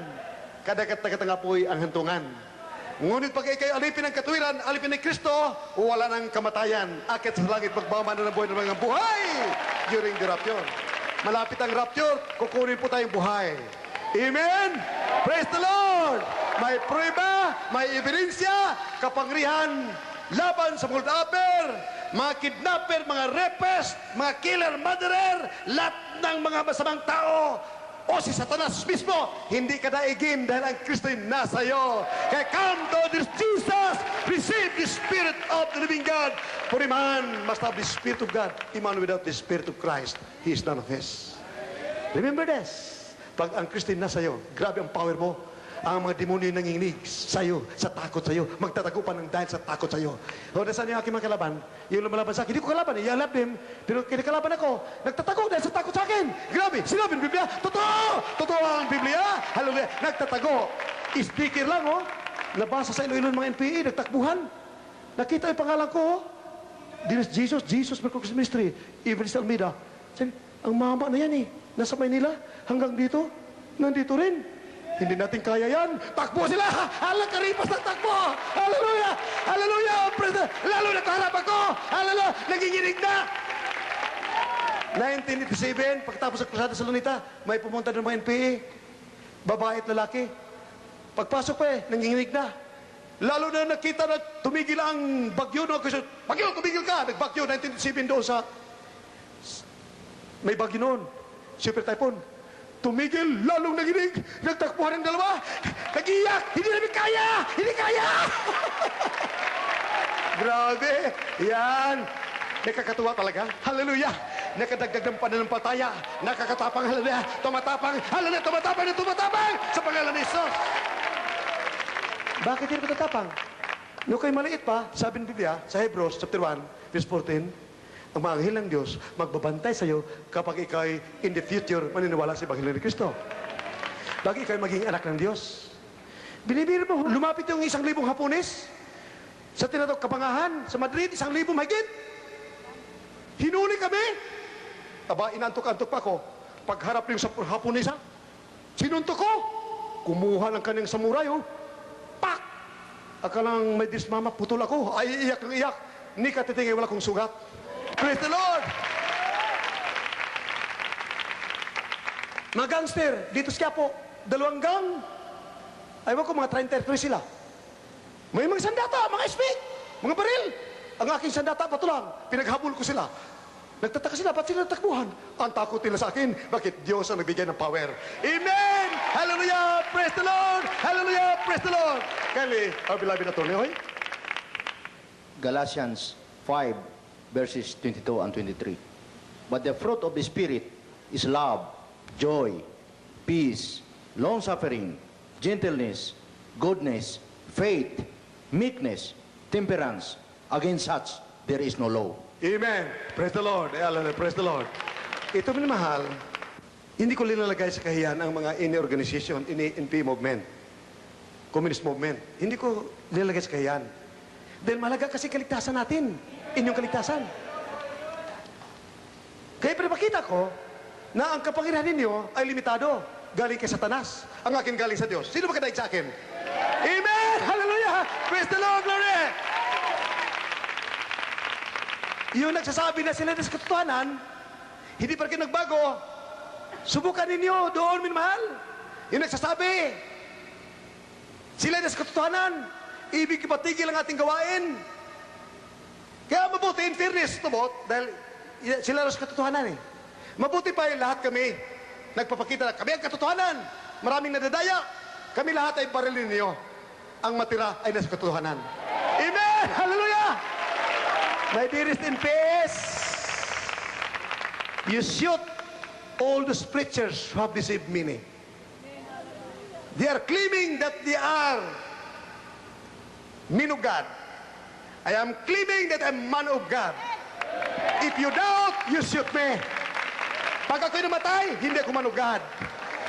Kadagat-dagat nga po'y ang hantungan. Ngunit pag ika'y alipin ng katuwiran, alipin ng Kristo, wala ng kamatayan. Akit sa langit, magbamana ng buhay ng mga buhay during the rapture. Malapit ang rapture, kukunin po tayong buhay. Amen? Praise the Lord! May prueba, may ebidensya, kapangyarihan, laban sa mga upper, mga kidnapper, mga rapist, mga killer, murderer, lahat ng mga masamang tao, o si Satanas mismo, hindi ka daigin dahil ang Kristo ay nasa iyo. Kaya come to this Jesus, receive the Spirit of the living God. For a man must have the Spirit of God. A man without the Spirit of Christ, he is none of his. Remember this. Pag ang Kristo ay nasa iyo, grabe ang power mo. Ang mga demonyo nanginginig sa'yo, sa takot sa'yo. Magtatago pa ng dahil sa takot sa'yo. O, nasaan yung aking mga kalaban? Yung lumalaban sa akin, hindi ko kalaban. I love them. Pero kinakalaban ako. Nagtatago dahil sa takot sa akin. Grabe, sinabi ng Biblia. Totoo! Totoo ang Biblia. Hallelujah. Nagtatago. Sticker lang, oh. Nabasa sa Iloilo ng mga NPA, nagtakbuhan. Nakita yung pangalan ko, oh. This Jesus, Jesus Mercocos Ministry, Evangelist Almeida. Sabi, ang mama na yan, eh. Nasa Maynila, hanggang dito, nandito rin. Hindi natin kaya yan. Takbo sila! Alang karipas ng takbo! Hallelujah! Hallelujah! Lalo na kaharap ako! Hallelujah! Naginginig na! 1987, pagkatapos ng krusada sa Lunita, may pumunta ng mga NPA. Babae at lalaki. Pagpasok pa nanginginig na. Lalo na nakita na tumigil ang bagyo. No? Kasi, bagyo, tumigil ka! Nagbagyo, 1987 doon sa... May bagyo noon. Super typhoon. Tumigil, lalong naginig, nagtakbuhan ng dalawa, nag-iyak, hindi namin kaya, hindi kaya! Grabe, yan. Nakakatuwa talaga, hallelujah. Nakadagdag ng pananampalataya, nakakatapang, hallelujah, tumatapang, hallelujah, tumatapang na tumatapang sa pangalan ni Jesus. Bakit hindi matatapang? Nung kayo maliit pa, sabi ng Biblia, sa Hebrews chapter 1, verse 14, ang mga anghel ng Diyos magbabantay sa iyo kapag ikaw in the future maniniwala sa Ebanghelyo ni Kristo. Lagi ikaw maging anak ng Diyos. Binibiro mo, lumapit yung 1,000 Hapones sa tinatawag Kapangahan, sa Madrid, 1,000 mahigit. Hinuli kami. Aba, inantok-antok pa ako. Pagharap yung sa Haponesa, sinuntok ko. Kumuha ng kanyang samurai, oh. Pak! Akalang may dismama, putol ako. Ay, iyak ng iyak. Ni katitingin, wala kong sugat. Praise the Lord! Mga gangster, dito sa Quiapo, 2 gang. Ayaw ko, mga 33 sila. May mga sandata, mga SP, mga baril. Ang aking sandata, pato lang. Pinaghabol ko sila. Nagtataka sila, ba't sila natakbuhan? Ang takot nila sa akin, bakit Diyos ang nagbigay ng power? Amen! Hallelujah! Praise the Lord! Hallelujah! Praise the Lord! Kali, our beloved attorney, hoy? Galatians 5, verses 22 and 23. But the fruit of the Spirit is love, joy, peace, long-suffering, gentleness, goodness, faith, meekness, temperance. Against such, there is no law. Amen. Praise the Lord. Hallelujah. Praise the Lord. Ito minamahal, hindi ko linalagay sa kahiyan ang mga any organization, any NP movement, communist movement. Hindi ko linalagay sa kahiyan. Dahil mahalaga kasi kaligtasan natin. Inyong kaligtasan. Kaya pinapakita ko na ang kapangyarihan ninyo ay limitado. Galing kay Satanas. Ang akin galing sa Diyos. Sino ba kadaig sa akin? Amen! Hallelujah! Praise the Lord! Glory! Yung nagsasabi na sila sa katotohanan, hindi pa rin nagbago, subukan ninyo doon, minamahal. Yung nagsasabi, sila sa katotohanan, ibig ipatigil ang ating gawain. Kaya mabuti, in fairness, tubot, dahil sila sa katotohanan eh. Mabuti pa yung lahat kami, nagpapakita na kami ang katotohanan. Maraming nadadaya. Kami lahat ay barilin ninyo. Ang matira ay nasa katotohanan. Amen! Hallelujah! My dearest in peace, you shoot all those preachers who have deceived many. They are claiming that they are men of God. I am claiming that I'm man of God. If you doubt, you shoot me. Pag ako'y namatay, hindi ako man of God.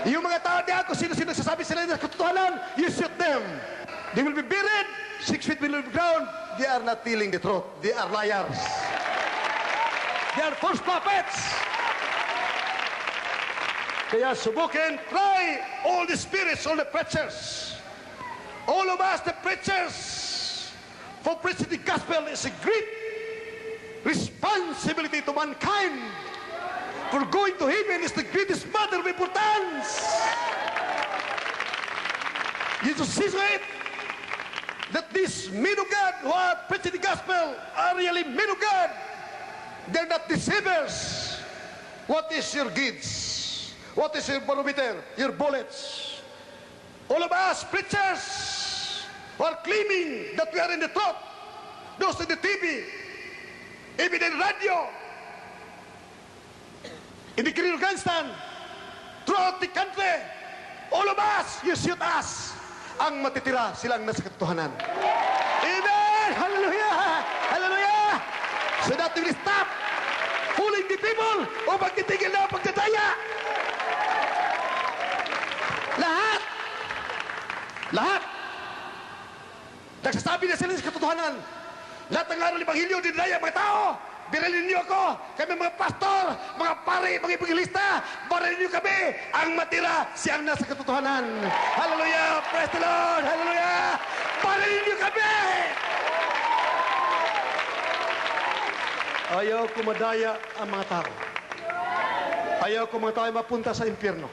Yung mga tao diyan, kung sino-sino nagsasabi sila ng katotohanan, you shoot them. They will be buried 6 feet below the ground. They are not telling the truth. They are liars. They are false prophets. Kaya subukin, try all the spirits, all the preachers. All of us, the preachers, for preaching the gospel is a great responsibility to mankind. For going to heaven is the greatest matter of importance. You just see it. That these men of God who are preaching the gospel are really men of God. They're not deceivers. What is your gauge? What is your barometer? Your bullets? All of us preachers who are claiming that we are in the truth. Those in the TV, even in radio, in the Green Grandstand, throughout the country, all of us, you shoot us. Ang matitira, silang nasa katotohanan. Amen! Hallelujah! Hallelujah! So that we will stop fooling the people o magtitigil na ang pagdadaya. Lahat! Lahat! Nagsasabi na sila sa katotohanan. Lahat ng araw ng Ebanghelyo, dinadaya mga tao. Birilin niyo ako, kami mga pastor, mga pari, mga evangelista, barilin niyo kami, ang matira, siyang nasa katotohanan. Hallelujah! Praise the Lord! Hallelujah! Barilin niyo kami! Ayaw ko madaya ang mga tao. Ayaw ko mga tao ay mapunta sa impyerno.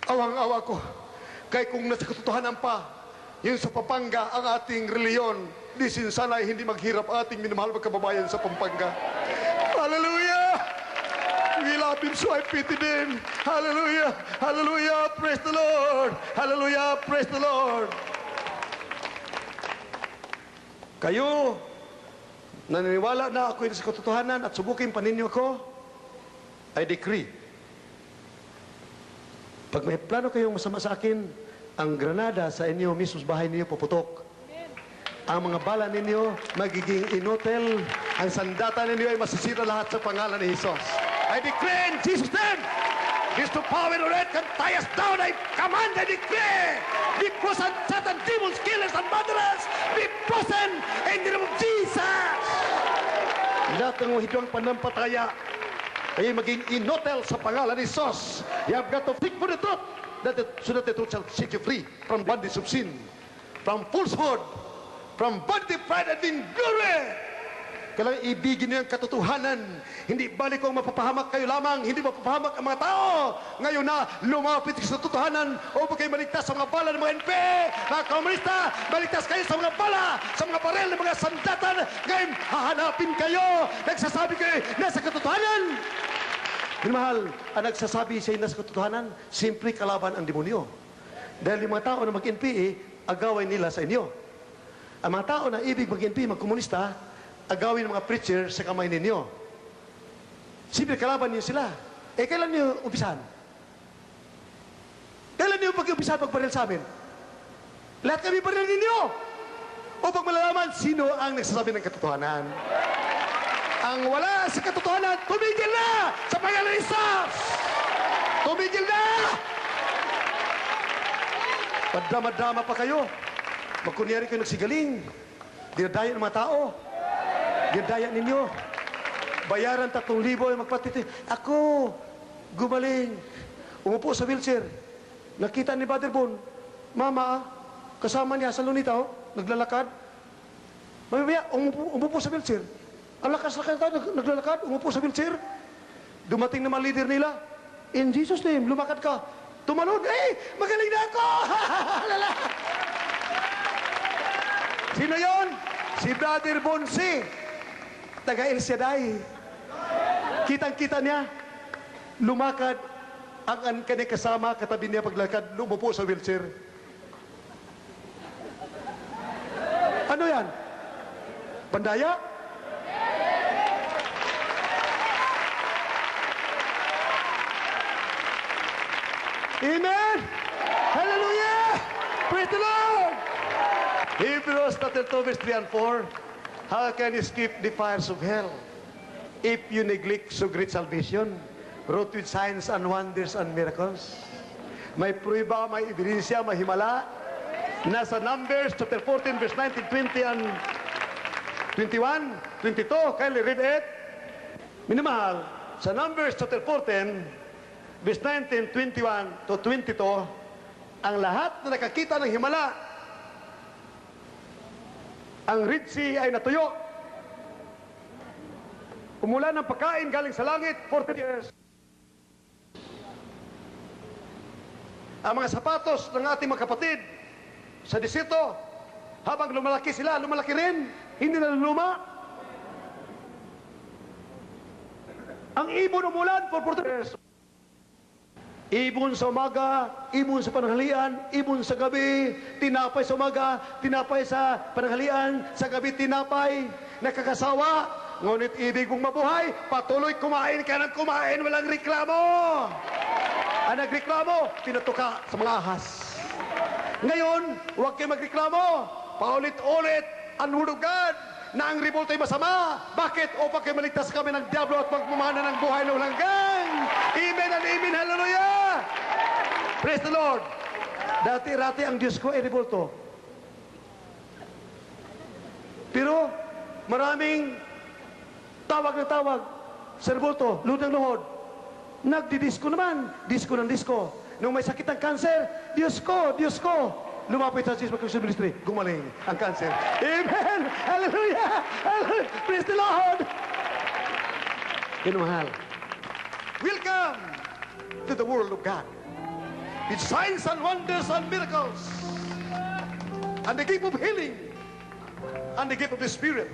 Awang-awa ko, kaya kung nasa katotohanan pa, yung sa Pampanga, ang ating reliyon, di sana ay hindi maghirap ating minamahal magkababayan sa Pampanga. Hallelujah! We love him, so I pity them. Hallelujah! Hallelujah! Praise the Lord! Hallelujah! Praise the Lord! Kayo, naniniwala na ako sa katotohanan at subukin pa ninyo ako, I decree. Pag may plano kayong masama sa akin, ang granada sa inyo mismo sa bahay ninyo puputok. Ang mga bala ninyo magiging inotel. Ang sandata ninyo ay masisira lahat sa pangalan ni Jesus. I decree in Jesus' name. is to power and authority can tie us down. I command and declare, be frozen, Satan, demons, killers, and murderers, be frozen in the name of Jesus. Lahat ng hidwang panampataya ay maging inotel sa pangalan ni Jesus. You have got to think for the truth, so that the truth shall set you free from bondage of sin, from falsehood, from vanity, pride, and vainglory. Kailangan ibigin niyo ang katotohanan. Hindi balik kung mapapahamak kayo lamang, hindi mapapahamak ang mga tao. Ngayon na lumapit sa totohanan upang kayo maligtas sa mga bala ng mga NP, mga komunista, maligtas kayo sa mga bala, sa mga barel ng mga sandatan. Ngayon, hahanapin kayo. Nagsasabi kayo, nasa katotohanan. Minamahal, ang nagsasabi sa nasa katotohanan, simple kalaban ang demonyo. Dahil yung mga tao na mag-NP, agawin nila sa inyo. Ang mga tao na ibig mag-NP, mag-komunista, agawin ng mga preacher sa kamay ninyo. Simple kalaban niyo sila. Kailan niyo umpisahan? Kailan niyo pag-umpisahan pagbaril sa amin? Lahat kami baril ninyo. Upang malalaman sino ang nagsasabi ng katotohanan. Ang wala sa katotohanan, tumigil na sa pangalan ni Jesus! Tumigil na! Padrama-drama pa kayo. Magkunyari kayo nagsigaling. Dinadaya ng mga tao. Dinadaya ninyo. Bayaran 3,000 yung magpatiti. Ako, gumaling. Umupo sa wheelchair. Nakita ni Brother Bon, Mama, kasama niya sa lunita, naglalakad. Mamaya, umupo sa wheelchair. Ang lakas-lakas tayo, naglalakad, umupo sa wheelchair. Dumating naman leader nila. In Jesus' name, lumakad ka. Tumalon, magaling na ako! Sino yon? Si Brother Bonsi, taga El Shaddai. Kitang-kita niya, lumakad, ang kanyang kasama, katabi niya paglakad, lumupo sa wheelchair. Ano yan? Pandaya? Amen! Hallelujah! Praise the Lord! Hebrews chapter 2, verse 3 and 4. How can you escape the fires of hell if you neglect so great salvation, wrought with signs and wonders and miracles? May prueba, may ebidensya, may himala. Nasa Numbers chapter 14, verse 19, 20, and 21, 22. Kindly read it. Minamahal, sa Numbers chapter 14, verse 19, 21 to 22, ang lahat na nakakita ng himala, ang Red Sea ay natuyo. Umulan ng pagkain galing sa langit, 40 years. Ang mga sapatos ng ating mga kapatid sa desierto, habang lumalaki sila, lumalaki rin, hindi na luma. Ang ibon umulan for 40 years. Ibon sa umaga, ibon sa pananghalian, ibon sa gabi, tinapay sa umaga, tinapay sa pananghalian, sa gabi tinapay, nakakasawa. Ngunit ibig mong mabuhay, patuloy kumain ka ng kumain, walang reklamo. Ang nagreklamo, pinatuka sa mga ahas. Ngayon, huwag kayo magreklamo. Paulit-ulit ang word of God na ang revolt ay masama. Bakit? Upang kayo maligtas kami ng diablo at magmamana ng buhay na walang hanggan. Amen and amen. Hallelujah! Praise the Lord. Dati-rati ang Diyos ko ay revolto. Pero maraming tawag ng tawag sa revolto, luhod ng luhod. Nagdi-disco naman. Disco ng disco. Nung may sakit ng cancer, Diyos ko, Diyos ko. Lumapit sa Jesus Christian Ministry, gumaling ang cancer. Amen! Hallelujah! Hallelujah! Praise the Lord! Minamahal, welcome to the world of God. With signs and wonders and miracles. And the gift of healing. And the gift of the Spirit.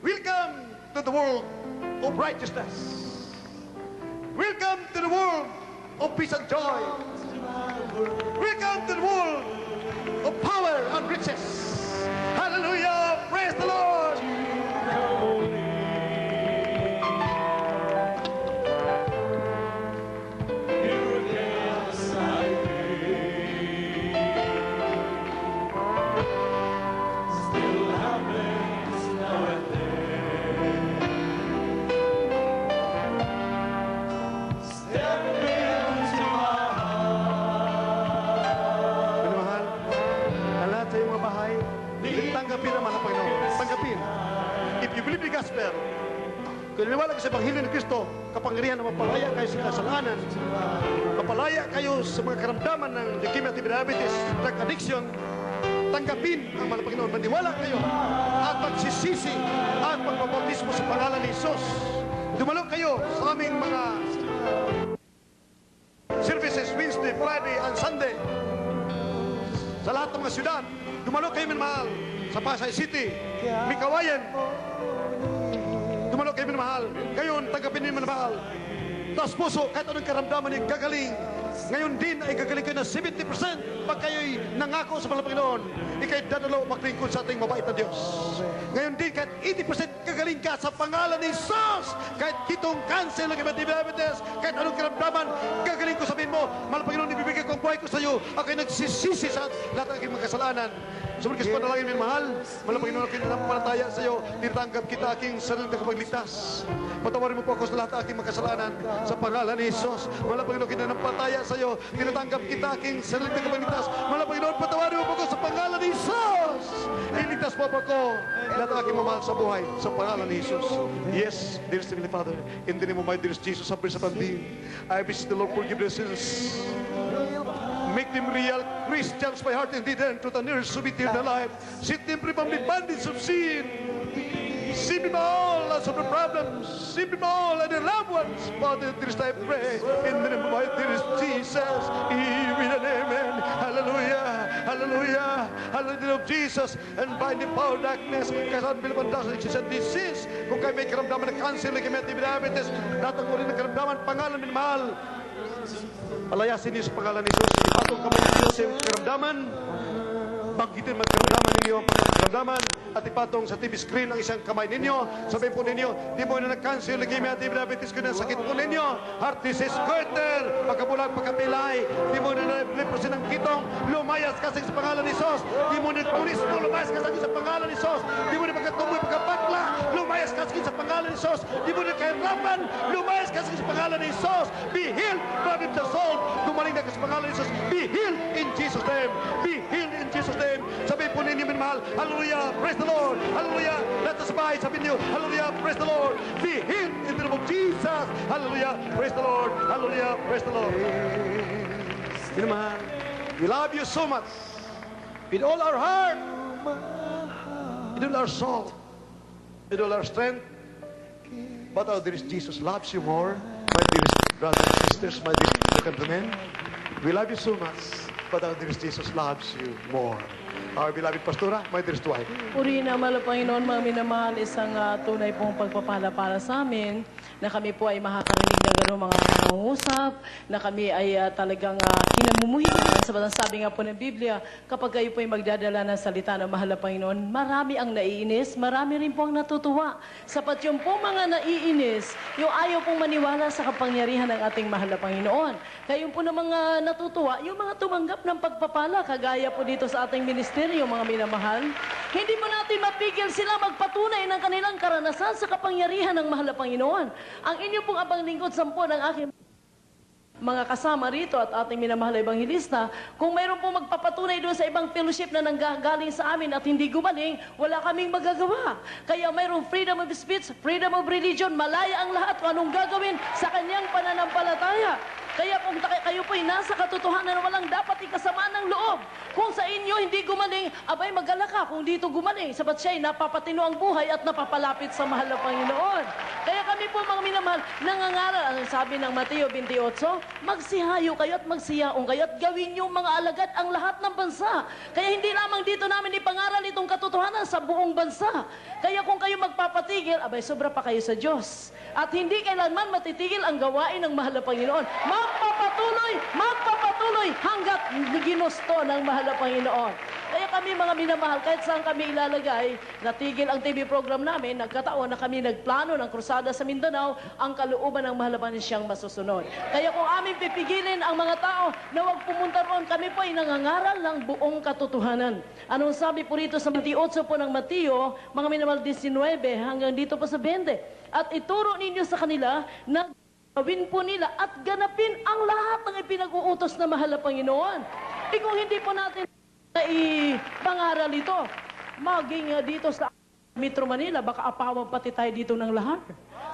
Welcome to the world of righteousness. Welcome to the world of peace and joy. Welcome to the world of power and riches. Hallelujah! Praise the Lord! gospel. Kung naniwala kayo sa Ebanghelyo ni Kristo, kapangyarihan na mapalaya kayo sa kasalanan, mapalaya kayo sa mga karamdaman ng leukemia, diabetes, drug addiction, tanggapin ang mahal na Panginoon. Maniwala kayo at magsisisi at magbabautismo sa pangalan ni Jesus. Dumalo kayo sa aming mga services Wednesday, Friday, and Sunday. Sa lahat ng mga syudad, dumalo kayo minamahal sa Pasay City, Mikawayan. Dumalo kayo minamahal. Ngayon, tanggapin niyo minamahal. Taas puso, kahit anong karamdaman niyo, gagaling. Ngayon din ay gagaling kayo na 70% pag kayo'y nangako sa mahal na Panginoon. Ika'y dadalo maglingkod sa ating mabait na Diyos. Ngayon din, kahit 80% gagaling ka sa pangalan ni Jesus. Kahit kitong cancer, diabetes, kahit anong karamdaman, gagaling ko, sabihin mo, mahal na Panginoon, ibibigay ko ang buhay ko sa iyo. Ako'y nagsisisi sa lahat ng aking mga kasalanan. Sumunod ka sa panalangin, min mahal. Mahal na Panginoon, aking nanampalataya sa iyo. Tinatanggap kita aking sarili na kapagligtas. Patawarin mo po ako sa lahat ng aking mga kasalanan sa pangalan ni Jesus. Mahal na Panginoon, kinanampalataya sa iyo. Tinatanggap kita aking sarili na kapagligtas. Mahal na Panginoon, patawarin mo po ako sa pangalan ni Jesus. Iligtas po ako lahat ng aking mamahal sa buhay sa pangalan ni Jesus. Yes, dear Heavenly Father, in the name of my dearest Jesus, I praise upon thee. I wish the Lord forgive their sins. Make them real Christians by heart and deed and truth and earth, so be in their life. Set them free from the bondage of sin. Save them all of the problems. Save them all and their loved ones. Father, dearest, I pray in the name of my dearest Jesus. Amen and amen. Hallelujah. Hallelujah. Hallelujah of Jesus. And bind the power of darkness. Kasan bilang darkness and disease. Kung kayo may karamdaman ng cancer, leukemia, diabetes, datang ko rin ng karamdaman, pangalan minamahal. Palayasin niyo sa pangalan ni Jesus. Ipatong kamay ng Diyos sa karamdaman. Banggitin magkaramdaman ninyo ang karamdaman at ipatong sa TV screen ang isang kamay ninyo. Sabihin po ninyo, di mo na nag-cancer, leukemia, diabetes ko na sakit po ninyo. Heart disease, goiter, pagkabulag, pagkapilay. Di mo na leprosin ng kitong, lumayas kasi sa pangalan ni Jesus. Di mo na turismo, lumayas kasi sa pangalan ni Jesus. Di mo na pagkatumoy, pagkapakla, lumayas kasi sa pangalan ni Jesus. Di mo na kahirapan, lumayas kasi sa pangalan ni Jesus. Be healed, body to soul. Gumaling na kasi sa pangalan ni Jesus. Be healed in Jesus' name. Be healed in Jesus' name. Sabihin po ninyo, minamahal, hallelujah, praise the Lord, hallelujah, let us buy, sabihin niyo, hallelujah, praise the Lord, be healed in the name of Jesus, hallelujah, praise the Lord, hallelujah, praise the Lord. Minamahal, we love you so much, with all our heart, with all our soul, with all our strength, but our dearest Jesus loves you more, my dearest brothers and sisters, my dearest countrymen, we love you so much, but our dearest Jesus loves you more. Our beloved Pastora, my dearest wife. Purihin ang mahal na Panginoon, mga minamahal, isang tunay pong pagpapala para sa amin, na kami po ay makakarinig ng gano'ng mga nangungusap, na kami ay talagang kinamumuhian. Sabi nga po ng Biblia, kapag kayo po ay magdadala ng salita ng mahal na Panginoon, marami ang naiinis, marami rin po ang natutuwa. Sapat yung po mga naiinis, yung ayaw pong maniwala sa kapangyarihan ng ating mahal na Panginoon. Kaya yung po ng mga natutuwa, yung mga tumanggap ng pagpapala, kagaya po dito sa ating ministeryo, mga minamahal, hindi mo natin mapigil sila magpatunay ng kanilang karanasan sa kapangyarihan ng mahal na Panginoon. Ang inyo pong abang lingkod, sampo ng aking mga kasama rito at ating minamahal na ebanghilista, kung mayroon pong magpapatunay doon sa ibang fellowship na nanggagaling sa amin at hindi gumaling, wala kaming magagawa. Kaya mayroong freedom of speech, freedom of religion, malaya ang lahat kung anong gagawin sa kanyang pananampalataya. Kaya kung kayo po'y nasa katotohanan na walang dapat ikasama ng loob, kung sa inyo hindi gumaling, abay mag-alaka kung dito gumaling, sabat siya'y napapatino ang buhay at napapalapit sa mahal na Panginoon. Kaya kami po mga minamahal, nangangaral, ang sabi ng Mateo 28, magsihayo kayo at magsiyaong kayo at gawin niyo mga alagad ang lahat ng bansa. Kaya hindi lamang dito namin ipangaral itong katotohanan sa buong bansa. Kaya kung kayo magpapatigil, abay sobra pa kayo sa Diyos. At hindi kailanman matitigil ang gawain ng mahal na Panginoon. Magpapatuloy hanggat ginusto ng mahal na Panginoon. Kaya kami mga minamahal, kahit saan kami ilalagay, natigil ang TV program namin, nagkataon na kami nagplano ng krusada sa Mindanao, ang kalooban ng mahal na Panginoon siyang masusunod. Kaya kung aming pipigilin ang mga tao na huwag pumunta roon, kami po ay nangangaral ng buong katotohanan. Anong sabi po rito sa 28 po ng Mateo, mga minamahal 19 hanggang dito po sa 20. At ituro ninyo sa kanila na gawin po nila at ganapin ang lahat ng ipinag-uutos na mahal na Panginoon. Kung hindi po natin ipangaral ito, maging dito sa Metro Manila, baka apawang pati tayo dito ng lahat.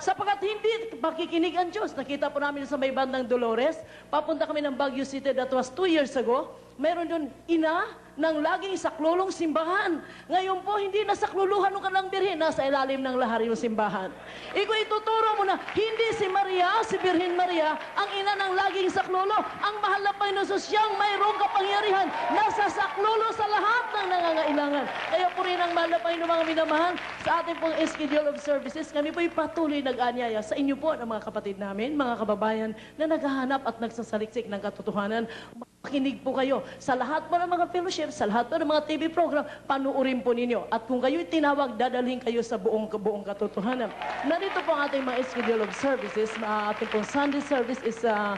Sapagat hindi pakikinig ang Diyos. Nakita po namin sa may bandang Dolores, papunta kami ng Baguio City, that was 2 years ago. Meron doon ina ng laging saklulong simbahan. Ngayon po, hindi na sakluluhan ng kanilang birhen, nasa ilalim ng lahar yung simbahan. Iko ituturo mo na, hindi si Maria, si Birhen Maria, ang ina ng laging saklulo. Ang mahal na Panginoon Sus, siyang mayroong kapangyarihan, nasa saklulo sa lahat ng nangangailangan. Kaya po rin ang mahal na Panginoon, mga minamahal, sa ating pong schedule of services, kami po'y patuloy nag-anyaya sa inyo po, ng mga kapatid namin, mga kababayan, na naghahanap at nagsasaliksik ng katotohanan. Makinig po kayo sa lahat po ng mga fellowship, sa lahat po ng mga TV program, panuorin po ninyo. At kung kayo'y tinawag, dadalhin kayo sa buong katotohanan. Narito po ang ating mga schedule of services. Ating pong Sunday service is 7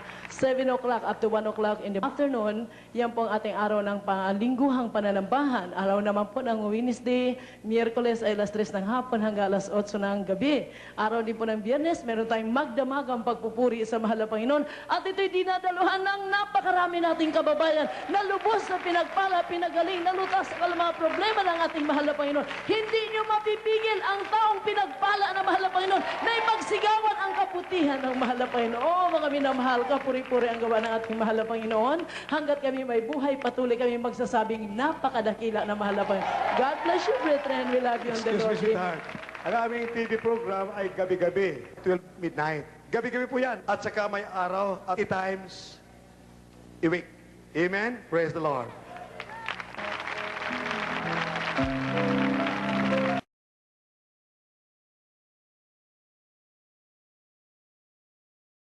o'clock up to 1 o'clock in the afternoon. Yan po ang ating araw ng lingguhang pananambahan. Araw naman po ng Wednesday, Miyerkules ay alas 3 ng hapon hanggang alas 8 ng gabi. Araw din po ng Biyernes, meron tayong magdamagang pagpupuri sa mahal na Panginoon. At ito'y dinadaluhan ng napakarami nating kababayan na lubos na pinagpala, pinagaling, nalutas sa mga problema ng ating mahal na Panginoon. Hindi nyo mapipigil ang taong pinagpala ng mahal na Panginoon na magsigawan ang kaputihan ng mahal na Panginoon. Oo, mga minamahal, kapuri-puri ang gawa ng ating mahal na Panginoon. Hanggat kami may buhay, patuloy kami magsasabing napakadakila na mahal na Panginoon. God bless you, brethren. We love you on the Excuse me, Lord. sweetheart. Ang aming TV program ay gabi-gabi, 12 midnight. Gabi-gabi po yan. At saka may araw at 3 times a week. Amen? Praise the Lord.